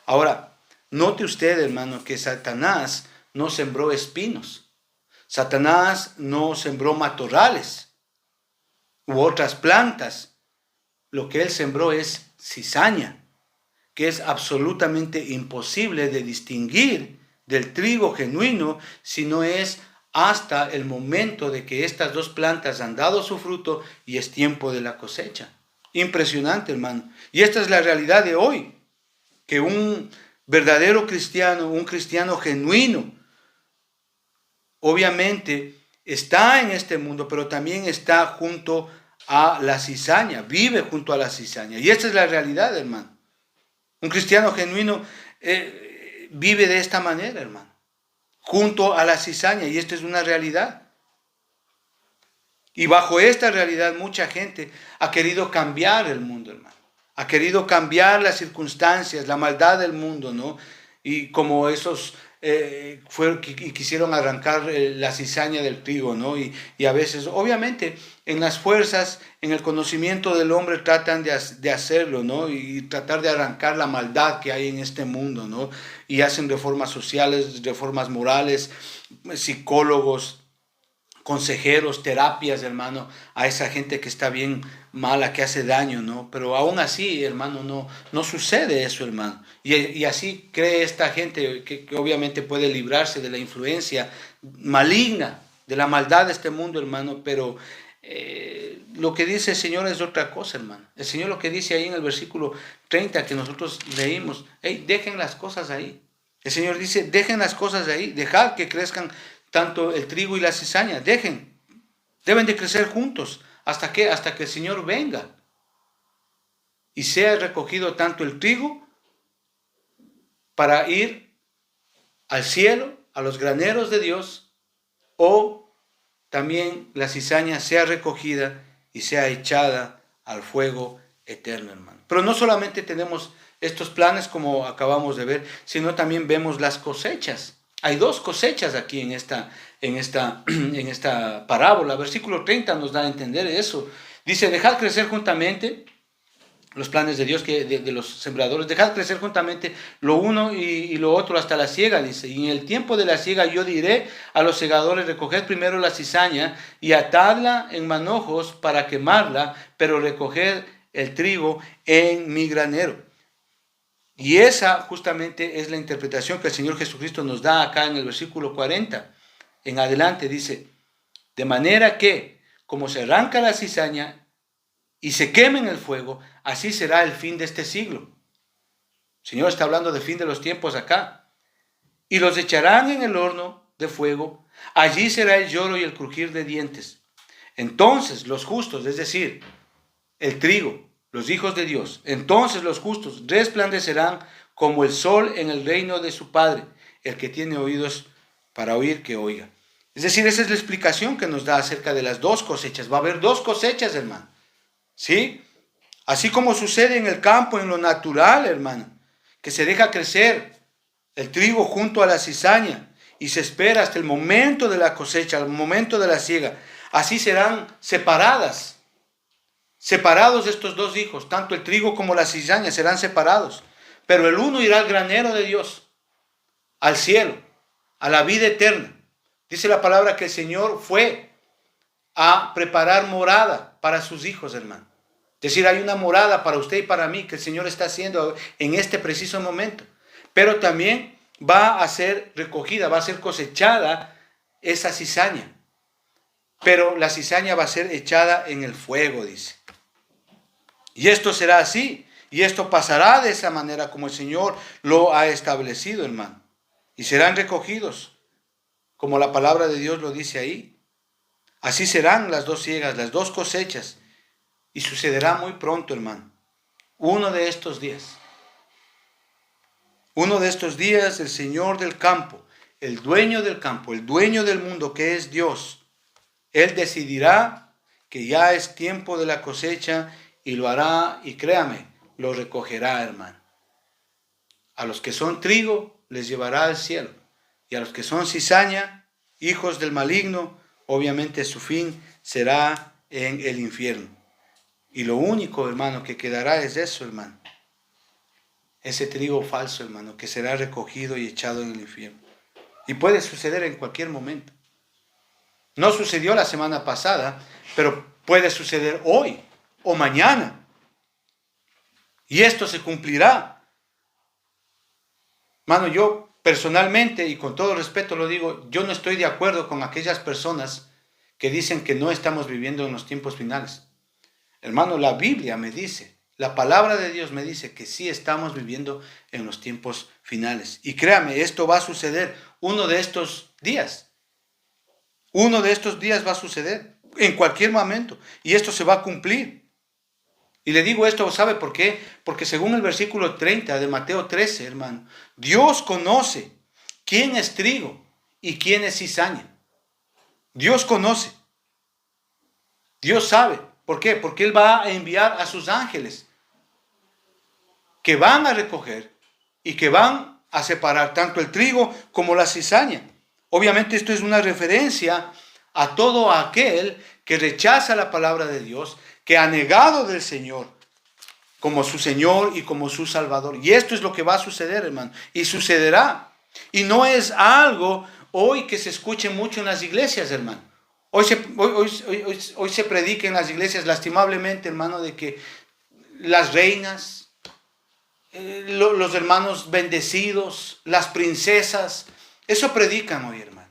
Ahora, note usted, hermano, que Satanás no sembró espinos. Satanás no sembró matorrales u otras plantas. Lo que él sembró es cizaña, que es absolutamente imposible de distinguir del trigo genuino si no es hasta el momento de que estas dos plantas han dado su fruto y es tiempo de la cosecha. Impresionante, hermano. Y esta es la realidad de hoy, que un verdadero cristiano, un cristiano genuino, obviamente está en este mundo, pero también está junto a la cizaña, vive junto a la cizaña. Y esta es la realidad, hermano. Un cristiano genuino vive de esta manera, hermano, junto a la cizaña, y esta es una realidad. Y bajo esta realidad mucha gente ha querido cambiar el mundo, hermano. Ha querido cambiar las circunstancias, la maldad del mundo, ¿no? Y como esos quisieron arrancar la cizaña del trigo, ¿no? Y a veces, obviamente, en las fuerzas, en el conocimiento del hombre tratan de hacerlo, ¿no? Y tratar de arrancar la maldad que hay en este mundo, ¿no? Y hacen reformas sociales, reformas morales, psicólogos, consejeros, terapias, hermano, a esa gente que está bien mala, que hace daño, ¿no? Pero aún así, hermano, no sucede eso, hermano. Y así cree esta gente que obviamente puede librarse de la influencia maligna, de la maldad de este mundo, hermano, pero lo que dice el Señor es otra cosa, hermano. El Señor lo que dice ahí en el versículo 30 que nosotros leímos, hey, dejen las cosas ahí. El Señor dice, dejen las cosas ahí, dejad que crezcan tanto el trigo y la cizaña, deben de crecer juntos. ¿Hasta qué? Hasta que el Señor venga y sea recogido tanto el trigo para ir al cielo, a los graneros de Dios, o también la cizaña sea recogida y sea echada al fuego eterno, hermano. Pero no solamente tenemos estos planes como acabamos de ver, sino también vemos las cosechas. Hay dos cosechas aquí en esta parábola. Versículo 30 nos da a entender eso. Dice, dejad crecer juntamente los planes de Dios, de los sembradores. Dejad crecer juntamente lo uno y lo otro hasta la siega, dice. Y en el tiempo de la siega yo diré a los segadores, recoged primero la cizaña y atadla en manojos para quemarla, pero recoged el trigo en mi granero. Y esa justamente es la interpretación que el Señor Jesucristo nos da acá en el versículo 40. En adelante dice, de manera que como se arranca la cizaña y se quema en el fuego, así será el fin de este siglo. El Señor está hablando del fin de los tiempos acá. Y los echarán en el horno de fuego, allí será el lloro y el crujir de dientes. Entonces los justos, es decir, el trigo, los hijos de Dios, entonces los justos resplandecerán como el sol en el reino de su Padre. El que tiene oídos para oír, que oiga. Es decir, esa es la explicación que nos da acerca de las dos cosechas. Va a haber dos cosechas, hermano. ¿Sí? Así como sucede en el campo, en lo natural, hermano, que se deja crecer el trigo junto a la cizaña y se espera hasta el momento de la cosecha, el momento de la siega. Así serán separados estos dos hijos, tanto el trigo como la cizaña serán separados. Pero el uno irá al granero de Dios, al cielo, a la vida eterna. Dice la palabra que el Señor fue a preparar morada para sus hijos, hermano. Es decir, hay una morada para usted y para mí que el Señor está haciendo en este preciso momento. Pero también va a ser recogida, va a ser cosechada esa cizaña. Pero la cizaña va a ser echada en el fuego, dice. Y esto será así. Y esto pasará de esa manera como el Señor lo ha establecido, hermano. Y serán recogidos. como la palabra de Dios lo dice ahí. Así serán las dos siegas, las dos cosechas. Y sucederá muy pronto, hermano. Uno de estos días, el Señor del campo, el dueño del campo, el dueño del mundo, que es Dios, Él decidirá que ya es tiempo de la cosecha y lo hará, y créame, lo recogerá, hermano. A los que son trigo, les llevará al cielo. Y a los que son cizaña, hijos del maligno, obviamente su fin será en el infierno. Y lo único, hermano, que quedará es eso, hermano. Ese trigo falso, hermano, que será recogido y echado en el infierno. Y puede suceder en cualquier momento. No sucedió la semana pasada, pero puede suceder hoy o mañana. Y esto se cumplirá. Hermano, yo personalmente, y con todo respeto lo digo, yo no estoy de acuerdo con aquellas personas que dicen que no estamos viviendo en los tiempos finales. Hermano, la Biblia me dice, la palabra de Dios me dice que sí estamos viviendo en los tiempos finales. Y créame, esto va a suceder uno de estos días. Uno de estos días va a suceder en cualquier momento. Y esto se va a cumplir. Y le digo esto, ¿sabe por qué? Porque según el versículo 30 de Mateo 13, hermano, Dios conoce quién es trigo y quién es cizaña. Dios conoce. Dios sabe. ¿Por qué? Porque Él va a enviar a sus ángeles que van a recoger y que van a separar tanto el trigo como la cizaña. Obviamente esto es una referencia a todo aquel que rechaza la palabra de Dios, que ha negado del Señor como su Señor y como su Salvador. Y esto es lo que va a suceder, hermano. Y sucederá. Y no es algo hoy que se escuche mucho en las iglesias, hermano. Hoy se predica en las iglesias, lastimablemente, hermano, de que las reinas, los hermanos bendecidos, las princesas, eso predican hoy, hermano.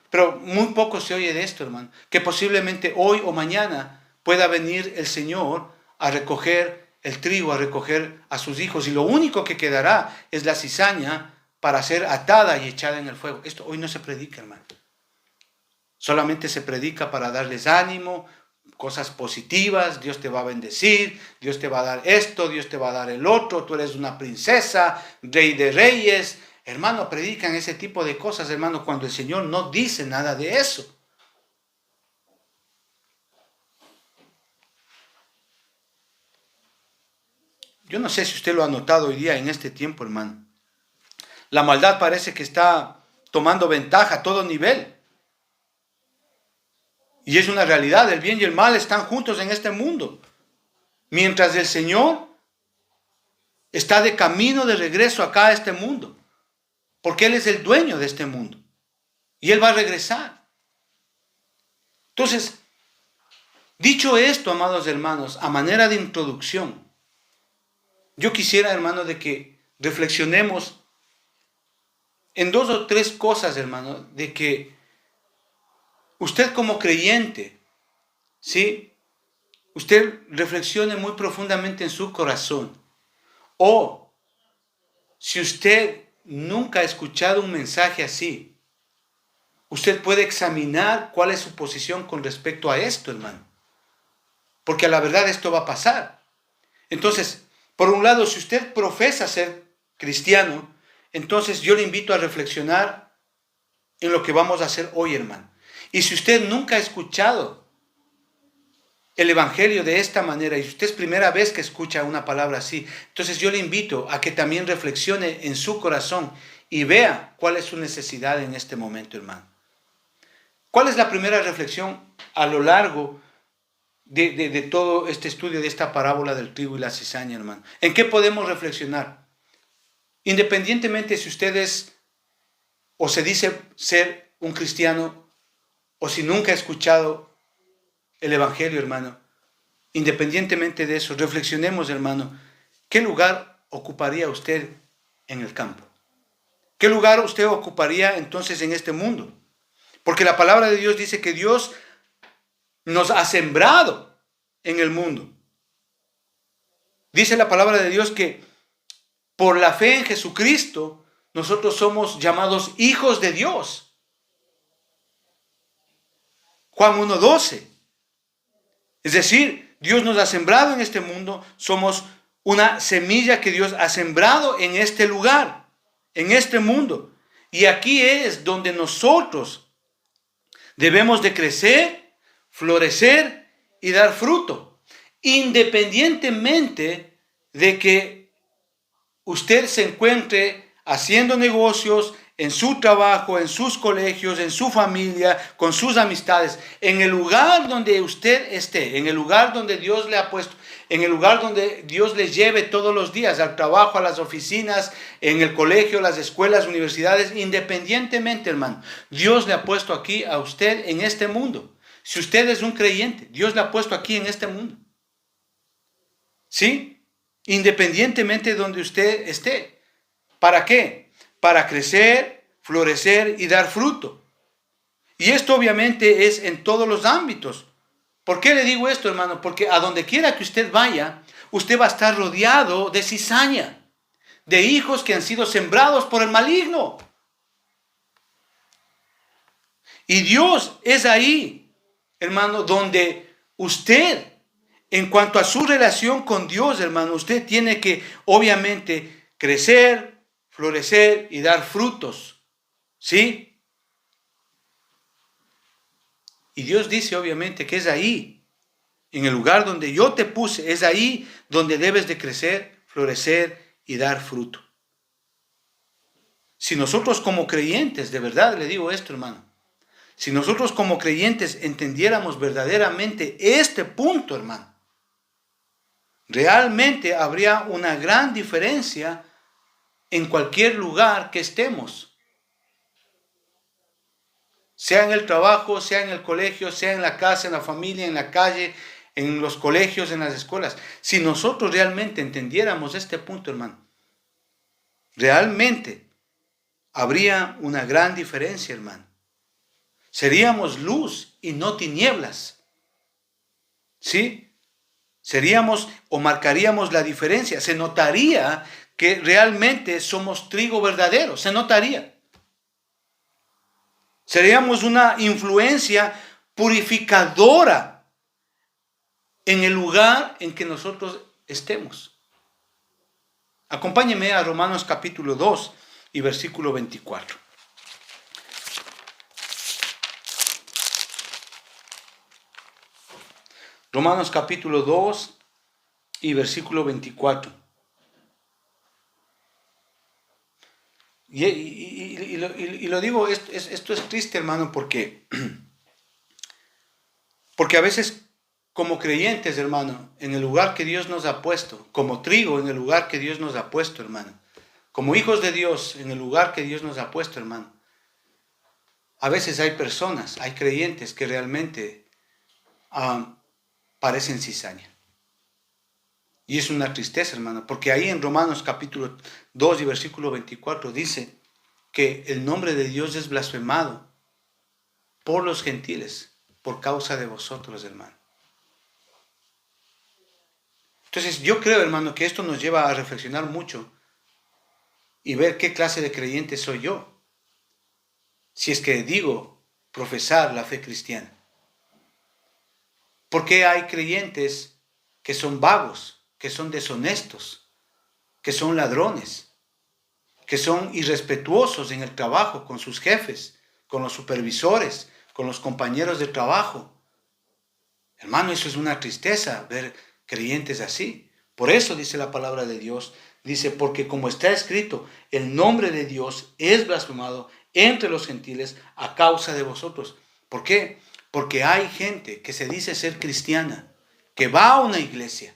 Pero muy poco se oye de esto, hermano. Que posiblemente hoy o mañana pueda venir el Señor a recoger el trigo, a recoger a sus hijos. Y lo único que quedará es la cizaña para ser atada y echada en el fuego. Esto hoy no se predica, hermano. Solamente se predica para darles ánimo, cosas positivas, Dios te va a bendecir, Dios te va a dar esto, Dios te va a dar el otro, tú eres una princesa, rey de reyes. Hermano, predican ese tipo de cosas, hermano, cuando el Señor no dice nada de eso. Yo no sé si usted lo ha notado hoy día en este tiempo, hermano. La maldad parece que está tomando ventaja a todo nivel. Y es una realidad, el bien y el mal están juntos en este mundo. Mientras el Señor está de camino de regreso acá a este mundo. Porque Él es el dueño de este mundo. Y Él va a regresar. Entonces, dicho esto, amados hermanos, a manera de introducción, yo quisiera, hermano, de que reflexionemos en dos o tres cosas, hermano, de que usted como creyente, ¿sí? Usted reflexione muy profundamente en su corazón. O si usted nunca ha escuchado un mensaje así, usted puede examinar cuál es su posición con respecto a esto, hermano. Porque a la verdad esto va a pasar. Entonces, por un lado, si usted profesa ser cristiano, entonces yo le invito a reflexionar en lo que vamos a hacer hoy, hermano. Y si usted nunca ha escuchado el evangelio de esta manera, y usted es primera vez que escucha una palabra así, entonces yo le invito a que también reflexione en su corazón y vea cuál es su necesidad en este momento, hermano. ¿Cuál es la primera reflexión a lo largo de todo este estudio de esta parábola del trigo y la cizaña, hermano? ¿En qué podemos reflexionar? Independientemente si usted es o se dice ser un cristiano o si nunca ha escuchado el evangelio, hermano, independientemente de eso, reflexionemos, hermano, ¿qué lugar ocuparía usted en el campo? ¿Qué lugar usted ocuparía entonces en este mundo? Porque la palabra de Dios dice que Dios nos ha sembrado en el mundo. Dice la palabra de Dios que por la fe en Jesucristo nosotros somos llamados hijos de Dios. Juan 1:12. Es decir, Dios nos ha sembrado en este mundo, somos una semilla que Dios ha sembrado en este lugar, en este mundo. Y aquí es donde nosotros debemos de crecer, florecer y dar fruto, independientemente de que usted se encuentre haciendo negocios, en su trabajo, en sus colegios, en su familia, con sus amistades, en el lugar donde usted esté, en el lugar donde Dios le ha puesto, en el lugar donde Dios le lleve todos los días, al trabajo, a las oficinas, en el colegio, las escuelas, universidades, independientemente, hermano, Dios le ha puesto aquí a usted en este mundo. Si usted es un creyente, Dios le ha puesto aquí en este mundo. ¿Sí? Independientemente de donde usted esté. ¿Para qué? Para crecer, florecer y dar fruto. Y esto obviamente es en todos los ámbitos. ¿Por qué le digo esto, hermano? Porque a donde quiera que usted vaya, usted va a estar rodeado de cizaña, de hijos que han sido sembrados por el maligno. Y Dios es ahí, hermano, donde usted, en cuanto a su relación con Dios, hermano, usted tiene que obviamente crecer, florecer y dar frutos. ¿Sí? Y Dios dice obviamente que es ahí, en el lugar donde yo te puse, es ahí donde debes de crecer, florecer y dar fruto. Si nosotros como creyentes, de verdad le digo esto, hermano, si nosotros como creyentes entendiéramos verdaderamente este punto, hermano, realmente habría una gran diferencia en cualquier lugar que estemos. Sea en el trabajo, sea en el colegio, sea en la casa, en la familia, en la calle, en los colegios, en las escuelas. Si nosotros realmente entendiéramos este punto, hermano, realmente habría una gran diferencia, hermano. Seríamos luz y no tinieblas. ¿Sí? Seríamos o marcaríamos la diferencia. Se notaría que realmente somos trigo verdadero. Se notaría. Seríamos una influencia purificadora en el lugar en que nosotros estemos. Acompáñeme a Romanos capítulo 2 y versículo 24. Romanos capítulo 2 y versículo 24. Y lo digo, esto es triste, hermano, porque a veces como creyentes, hermano, en el lugar que Dios nos ha puesto, como trigo en el lugar que Dios nos ha puesto, hermano, como hijos de Dios en el lugar que Dios nos ha puesto, hermano, a veces hay personas, hay creyentes que realmente parecen cizaña. Y es una tristeza, hermano, porque ahí en Romanos capítulo 2 y versículo 24 dice que el nombre de Dios es blasfemado por los gentiles por causa de vosotros, hermano. Entonces yo creo, hermano, que esto nos lleva a reflexionar mucho y ver qué clase de creyente soy yo, si es que digo profesar la fe cristiana. ¿Por qué hay creyentes que son vagos, que son deshonestos, que son ladrones, que son irrespetuosos en el trabajo con sus jefes, con los supervisores, con los compañeros de trabajo? Hermano, eso es una tristeza ver creyentes así. Por eso dice la palabra de Dios, dice, porque como está escrito, el nombre de Dios es blasfemado entre los gentiles a causa de vosotros. ¿Por qué? Porque hay gente que se dice ser cristiana, que va a una iglesia,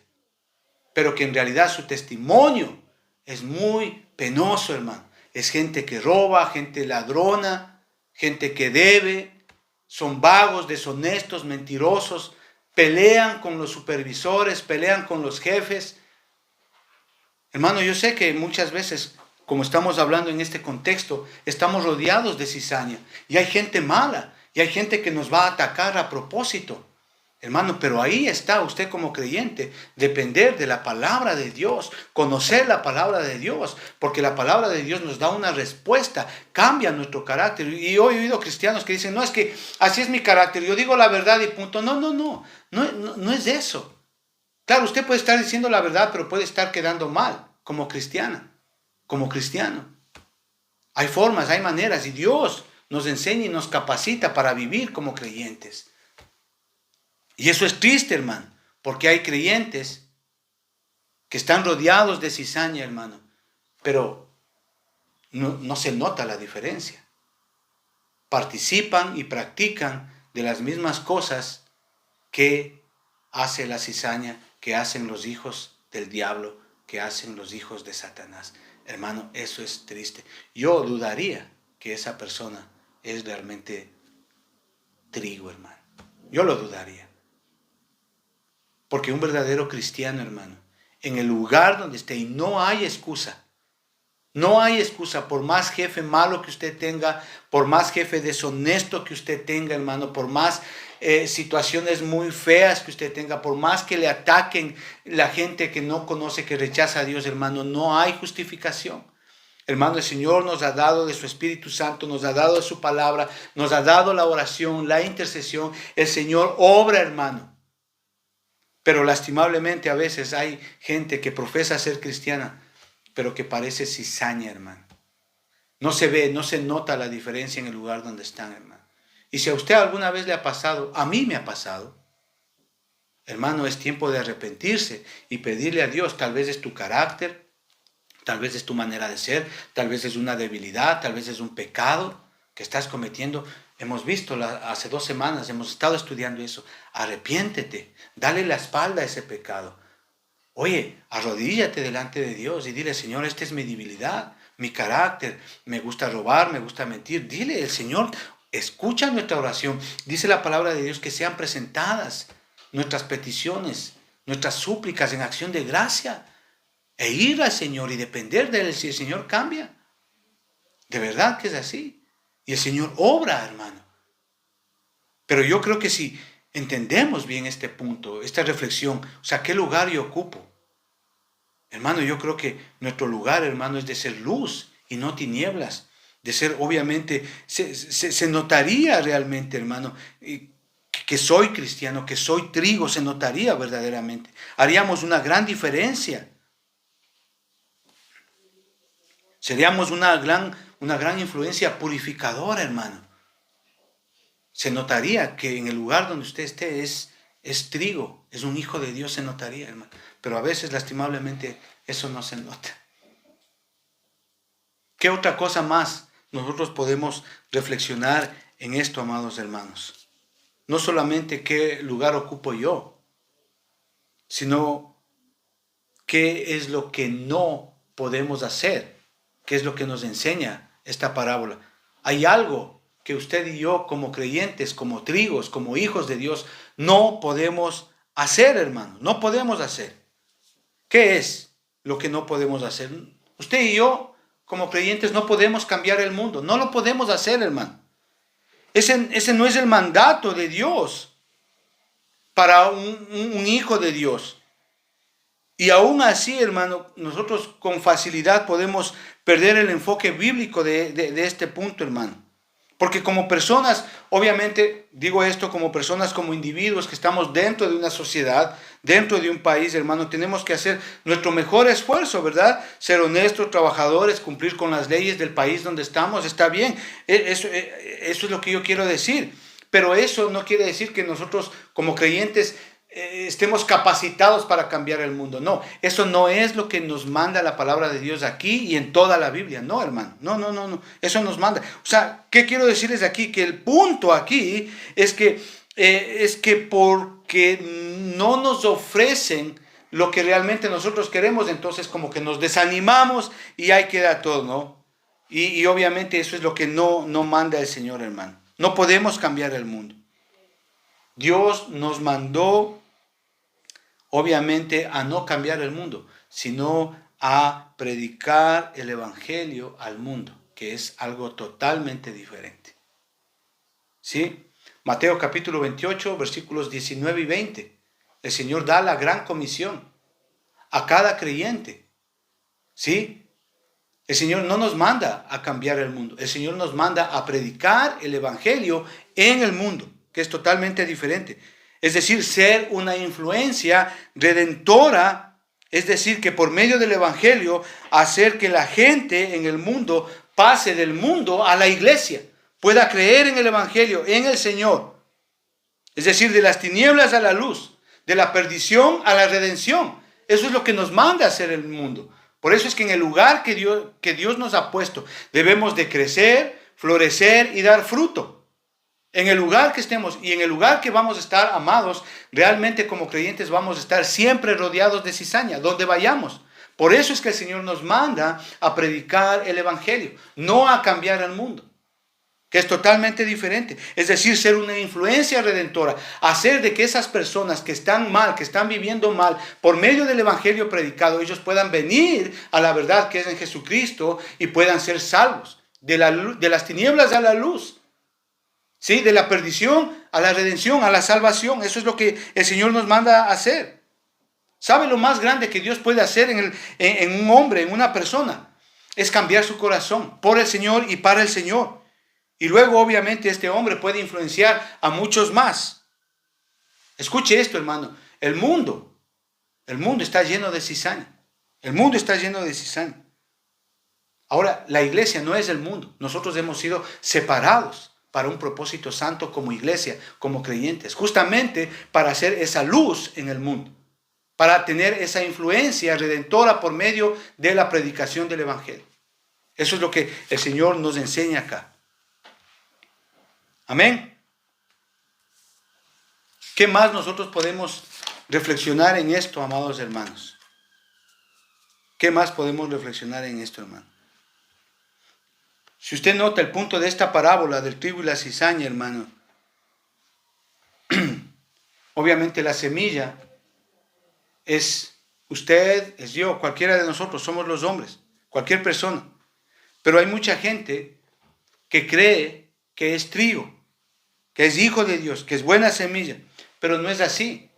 pero que en realidad su testimonio es muy penoso, hermano. Es gente que roba, gente ladrona, gente que debe, son vagos, deshonestos, mentirosos, pelean con los supervisores, pelean con los jefes. Hermano, yo sé que muchas veces, como estamos hablando en este contexto, estamos rodeados de cizaña y hay gente mala y hay gente que nos va a atacar a propósito. Hermano, pero ahí está usted como creyente, depender de la palabra de Dios, conocer la palabra de Dios, porque la palabra de Dios nos da una respuesta, cambia nuestro carácter. Y hoy he oído cristianos que dicen, no, es que así es mi carácter, yo digo la verdad y punto. No es eso. Claro, usted puede estar diciendo la verdad, pero puede estar quedando mal como cristiana, como cristiano. Hay formas, hay maneras, y Dios nos enseña y nos capacita para vivir como creyentes. Y eso es triste, hermano, porque hay creyentes que están rodeados de cizaña, hermano, pero no se nota la diferencia. Participan y practican de las mismas cosas que hace la cizaña, que hacen los hijos del diablo, que hacen los hijos de Satanás. Hermano, eso es triste. Yo dudaría que esa persona es realmente trigo, hermano. Yo lo dudaría. Porque un verdadero cristiano, hermano, en el lugar donde esté, y no hay excusa, no hay excusa, por más jefe malo que usted tenga, por más jefe deshonesto que usted tenga, hermano, por más situaciones muy feas que usted tenga, por más que le ataquen la gente que no conoce, que rechaza a Dios, hermano, no hay justificación. Hermano, el Señor nos ha dado de su Espíritu Santo, nos ha dado de su palabra, nos ha dado la oración, la intercesión. El Señor obra, hermano. Pero lastimablemente a veces hay gente que profesa ser cristiana, pero que parece cizaña, hermano. No se ve, no se nota la diferencia en el lugar donde están, hermano. Y si a usted alguna vez le ha pasado, a mí me ha pasado, hermano, es tiempo de arrepentirse y pedirle a Dios, tal vez es tu carácter, tal vez es tu manera de ser, tal vez es una debilidad, tal vez es un pecado que estás cometiendo. Hemos visto hace 2 semanas, hemos estado estudiando eso. Arrepiéntete, dale la espalda a ese pecado. Oye, arrodíllate delante de Dios y dile, Señor, esta es mi debilidad, mi carácter, me gusta robar, me gusta mentir. Dile, el Señor escucha nuestra oración. Dice la palabra de Dios que sean presentadas nuestras peticiones, nuestras súplicas en acción de gracia. E ir al Señor y depender de Él si el Señor cambia. De verdad que es así. Y el Señor obra, hermano. Pero yo creo que si entendemos bien este punto, esta reflexión, o sea, ¿qué lugar yo ocupo? Hermano, yo creo que nuestro lugar, hermano, es de ser luz y no tinieblas. De ser, obviamente, se notaría realmente, hermano, que soy cristiano, que soy trigo, se notaría verdaderamente. Haríamos una gran diferencia. Seríamos una gran influencia purificadora, hermano. Se notaría que en el lugar donde usted esté es trigo, es un hijo de Dios, se notaría, hermano. Pero a veces, lastimablemente, eso no se nota. ¿Qué otra cosa más nosotros podemos reflexionar en esto, amados hermanos? No solamente qué lugar ocupo yo, sino qué es lo que no podemos hacer, qué es lo que nos enseña esta parábola. Hay algo que usted y yo como creyentes, como trigos, como hijos de Dios, no podemos hacer, hermano, no podemos hacer. ¿Qué es lo que no podemos hacer? Usted y yo, como creyentes, no podemos cambiar el mundo, no lo podemos hacer, hermano. Ese no es el mandato de Dios para un hijo de Dios. Y aún así, hermano, nosotros con facilidad podemos perder el enfoque bíblico de este punto, hermano. Porque como personas, obviamente digo esto como personas, como individuos que estamos dentro de una sociedad, dentro de un país, hermano, tenemos que hacer nuestro mejor esfuerzo, ¿verdad? Ser honestos, trabajadores, cumplir con las leyes del país donde estamos, está bien. Eso es lo que yo quiero decir. Pero eso no quiere decir que nosotros como creyentes estemos capacitados para cambiar el mundo. No, eso no es lo que nos manda la palabra de Dios aquí y en toda la Biblia. No, hermano, no. Eso nos manda. O sea, ¿qué quiero decirles aquí? Que el punto aquí es que porque no nos ofrecen lo que realmente nosotros queremos, entonces como que nos desanimamos y ahí queda todo, ¿no? Y obviamente eso es lo que no manda el Señor, hermano. No podemos cambiar el mundo. Dios nos mandó, obviamente, a no cambiar el mundo, sino a predicar el evangelio al mundo, que es algo totalmente diferente. ¿Sí? Mateo capítulo 28, versículos 19 y 20. El Señor da la gran comisión a cada creyente. ¿Sí? El Señor no nos manda a cambiar el mundo. El Señor nos manda a predicar el Evangelio en el mundo, que es totalmente diferente. Es decir, ser una influencia redentora, es decir, que por medio del Evangelio hacer que la gente en el mundo pase del mundo a la iglesia, pueda creer en el Evangelio, en el Señor. Es decir, de las tinieblas a la luz, de la perdición a la redención. Eso es lo que nos manda a hacer el mundo. Por eso es que en el lugar que Dios nos ha puesto, debemos de crecer, florecer y dar fruto. En el lugar que estemos y en el lugar que vamos a estar, amados, realmente como creyentes vamos a estar siempre rodeados de cizaña, donde vayamos. Por eso es que el Señor nos manda a predicar el Evangelio, no a cambiar el mundo, que es totalmente diferente. Es decir, ser una influencia redentora, hacer de que esas personas que están mal, que están viviendo mal, por medio del Evangelio predicado, ellos puedan venir a la verdad que es en Jesucristo y puedan ser salvos de las tinieblas a la luz, ¿sí? De la perdición a la redención, a la salvación. Eso es lo que el Señor nos manda a hacer. ¿Sabe lo más grande que Dios puede hacer en un hombre, en una persona? Es cambiar su corazón por el Señor y para el Señor. Y luego, obviamente, este hombre puede influenciar a muchos más. Escuche esto, hermano. El mundo está lleno de cizaña. El mundo está lleno de cizaña. Ahora, la iglesia no es el mundo. Nosotros hemos sido separados para un propósito santo como iglesia, como creyentes. Justamente para hacer esa luz en el mundo. Para tener esa influencia redentora por medio de la predicación del Evangelio. Eso es lo que el Señor nos enseña acá. Amén. ¿Qué más nosotros podemos reflexionar en esto, amados hermanos? ¿Qué más podemos reflexionar en esto, hermano? Si usted nota el punto de esta parábola del trigo y la cizaña, hermano, obviamente la semilla es usted, es yo, cualquiera de nosotros, somos los hombres, cualquier persona. Pero hay mucha gente que cree que es trigo, que es hijo de Dios, que es buena semilla, pero no es así.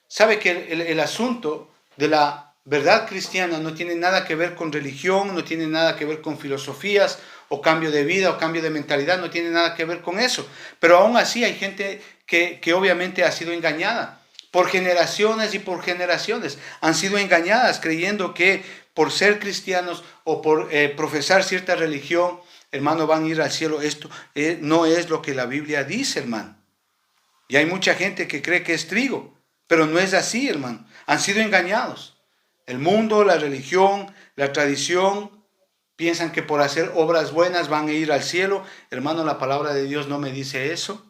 Sabe que el asunto de la verdad cristiana no tiene nada que ver con religión, no tiene nada que ver con filosofías o cambio de vida o cambio de mentalidad, no tiene nada que ver con eso. Pero aún así hay gente que obviamente ha sido engañada por generaciones y por generaciones. Han sido engañadas creyendo que por ser cristianos o por profesar cierta religión, hermano, van a ir al cielo. Esto no es lo que la Biblia dice, hermano. Y hay mucha gente que cree que es trigo, pero no es así, hermano. Han sido engañados. El mundo, la religión, la tradición, piensan que por hacer obras buenas van a ir al cielo. Hermano, la palabra de Dios no me dice eso.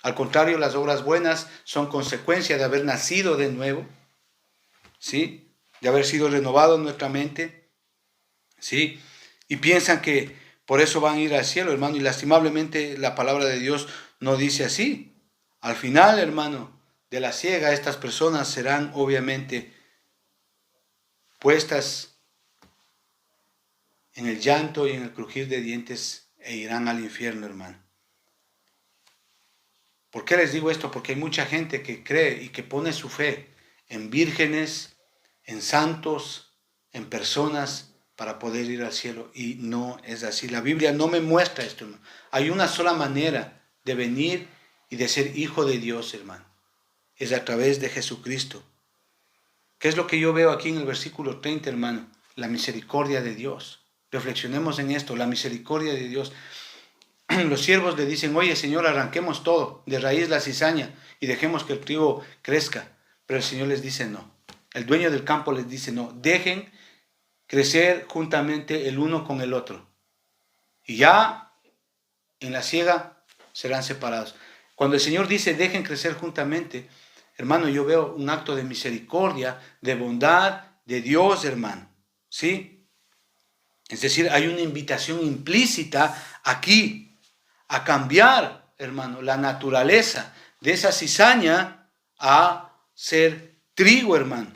Al contrario, las obras buenas son consecuencia de haber nacido de nuevo, ¿sí? De haber sido renovado en nuestra mente, ¿sí? Y piensan que por eso van a ir al cielo, hermano. Y lastimablemente la palabra de Dios no dice así. Al final, hermano, de la siega, estas personas serán obviamente puestas en el llanto y en el crujir de dientes e irán al infierno, hermano. ¿Por qué les digo esto? Porque hay mucha gente que cree y que pone su fe en vírgenes, en santos, en personas para poder ir al cielo. Y no es así. La Biblia no me muestra esto, hermano. Hay una sola manera de venir y de ser hijo de Dios, hermano. Es a través de Jesucristo. ¿Qué es lo que yo veo aquí en el versículo 30, hermano? La misericordia de Dios. Reflexionemos en esto, la misericordia de Dios. Los siervos le dicen, oye, Señor, arranquemos todo, de raíz la cizaña, y dejemos que el trigo crezca. Pero el Señor les dice no. El dueño del campo les dice no. Dejen crecer juntamente el uno con el otro. Y ya en la siega serán separados. Cuando el Señor dice dejen crecer juntamente, hermano, yo veo un acto de misericordia, de bondad de Dios, hermano. ¿Sí? Es decir, hay una invitación implícita aquí a cambiar, hermano, la naturaleza de esa cizaña a ser trigo, hermano.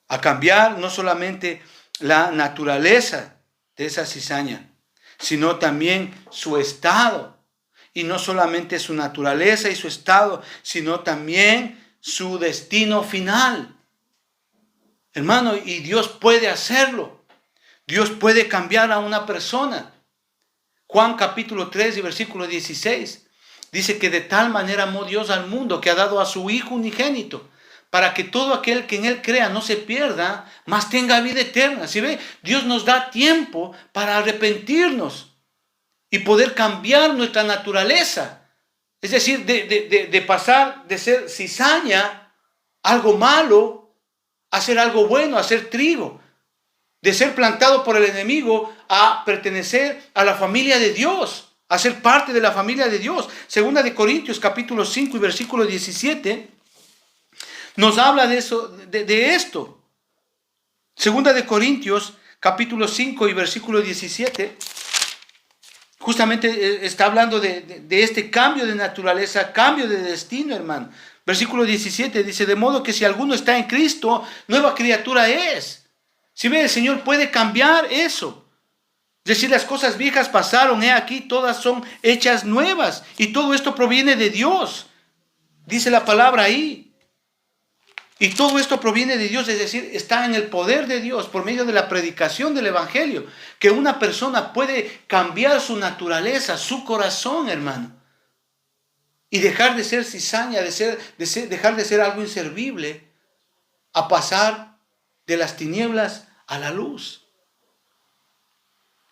A cambiar no solamente la naturaleza de esa cizaña, sino también su estado. y no solamente su naturaleza y su estado, sino también su destino final. Hermano, y Dios puede hacerlo. Dios puede cambiar a una persona. Juan capítulo 3 y versículo 16 dice que de tal manera amó Dios al mundo que ha dado a su Hijo unigénito, para que todo aquel que en Él crea no se pierda, mas tenga vida eterna. ¿Sí ve? Dios nos da tiempo para arrepentirnos y poder cambiar nuestra naturaleza. Es decir, de pasar de ser cizaña, algo malo, a ser algo bueno, a ser trigo. De ser plantado por el enemigo a pertenecer a la familia de Dios, a ser parte de la familia de Dios. Segunda de Corintios capítulo 5 y versículo 17 nos habla de eso, de esto. Segunda de Corintios capítulo 5 y versículo 17 justamente está hablando de este cambio de naturaleza, cambio de destino, hermano. Versículo 17 dice: de modo que si alguno está en Cristo, nueva criatura es. Si ve, el Señor puede cambiar eso. Es decir, las cosas viejas pasaron, he aquí, todas son hechas nuevas. Y todo esto proviene de Dios. Dice la palabra ahí. Y todo esto proviene de Dios, es decir, está en el poder de Dios por medio de la predicación del Evangelio. Que una persona puede cambiar su naturaleza, su corazón, hermano. Y dejar de ser cizaña, dejar de ser algo inservible, a pasar de las tinieblas a la luz.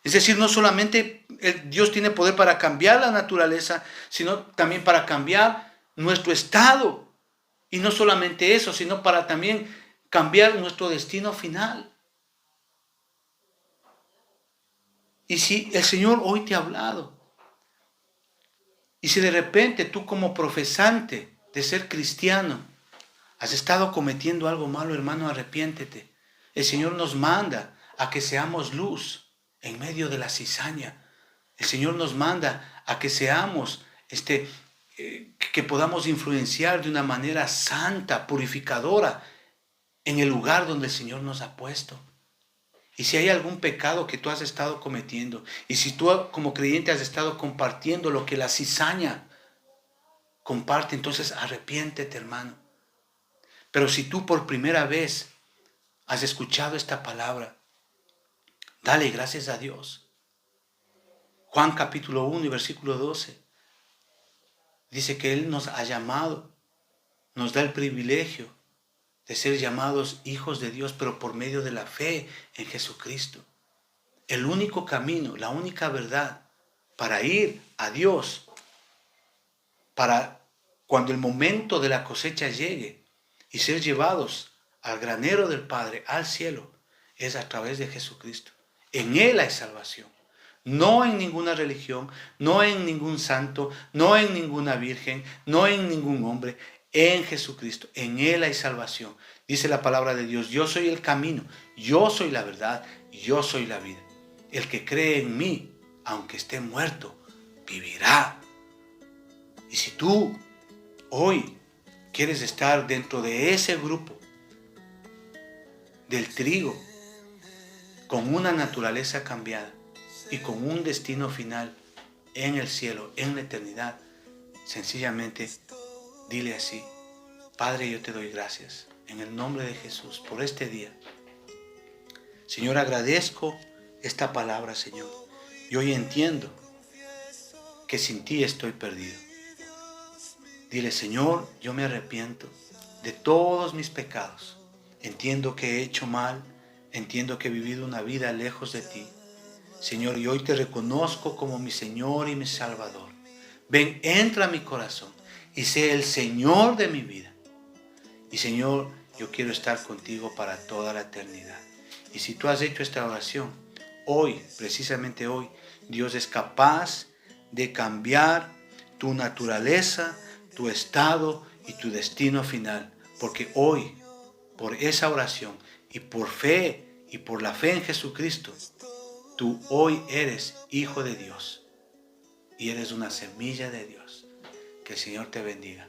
Es decir, no solamente Dios tiene poder para cambiar la naturaleza, sino también para cambiar nuestro estado. Y no solamente eso, sino para también cambiar nuestro destino final. Y si el Señor hoy te ha hablado, y si de repente tú como profesante de ser cristiano has estado cometiendo algo malo, hermano, arrepiéntete. El Señor nos manda a que seamos luz en medio de la cizaña. El Señor nos manda a que seamos, que podamos influenciar de una manera santa, purificadora, en el lugar donde el Señor nos ha puesto. Y si hay algún pecado que tú has estado cometiendo, y si tú como creyente has estado compartiendo lo que la cizaña comparte, entonces arrepiéntete, hermano. Pero si tú por primera vez has escuchado esta palabra, dale gracias a Dios. Juan capítulo 1 y versículo 12 dice que Él nos ha llamado, nos da el privilegio de ser llamados hijos de Dios, pero por medio de la fe en Jesucristo. El único camino, la única verdad para ir a Dios, para cuando el momento de la cosecha llegue y ser llevados al granero del Padre, al cielo, es a través de Jesucristo. En Él hay salvación. No en ninguna religión, no en ningún santo, no en ninguna virgen, no en ningún hombre. En Jesucristo, en Él hay salvación. Dice la palabra de Dios: yo soy el camino, yo soy la verdad, yo soy la vida. El que cree en mí, aunque esté muerto, vivirá. Y si tú hoy quieres estar dentro de ese grupo del trigo, con una naturaleza cambiada y con un destino final en el cielo, en la eternidad, sencillamente dile así: Padre, yo te doy gracias en el nombre de Jesús por este día. Señor, agradezco esta palabra, Señor. Y hoy entiendo que sin ti estoy perdido. Dile: Señor, yo me arrepiento de todos mis pecados. Entiendo que he hecho mal, entiendo que he vivido una vida lejos de ti. Señor, y hoy te reconozco como mi Señor y mi Salvador. Ven, entra a mi corazón y sé el Señor de mi vida. Y Señor, yo quiero estar contigo para toda la eternidad. Y si tú has hecho esta oración, hoy, precisamente hoy, Dios es capaz de cambiar tu naturaleza, tu estado y tu destino final. Porque hoy, por esa oración y por fe y por la fe en Jesucristo, tú hoy eres hijo de Dios y eres una semilla de Dios. Que el Señor te bendiga.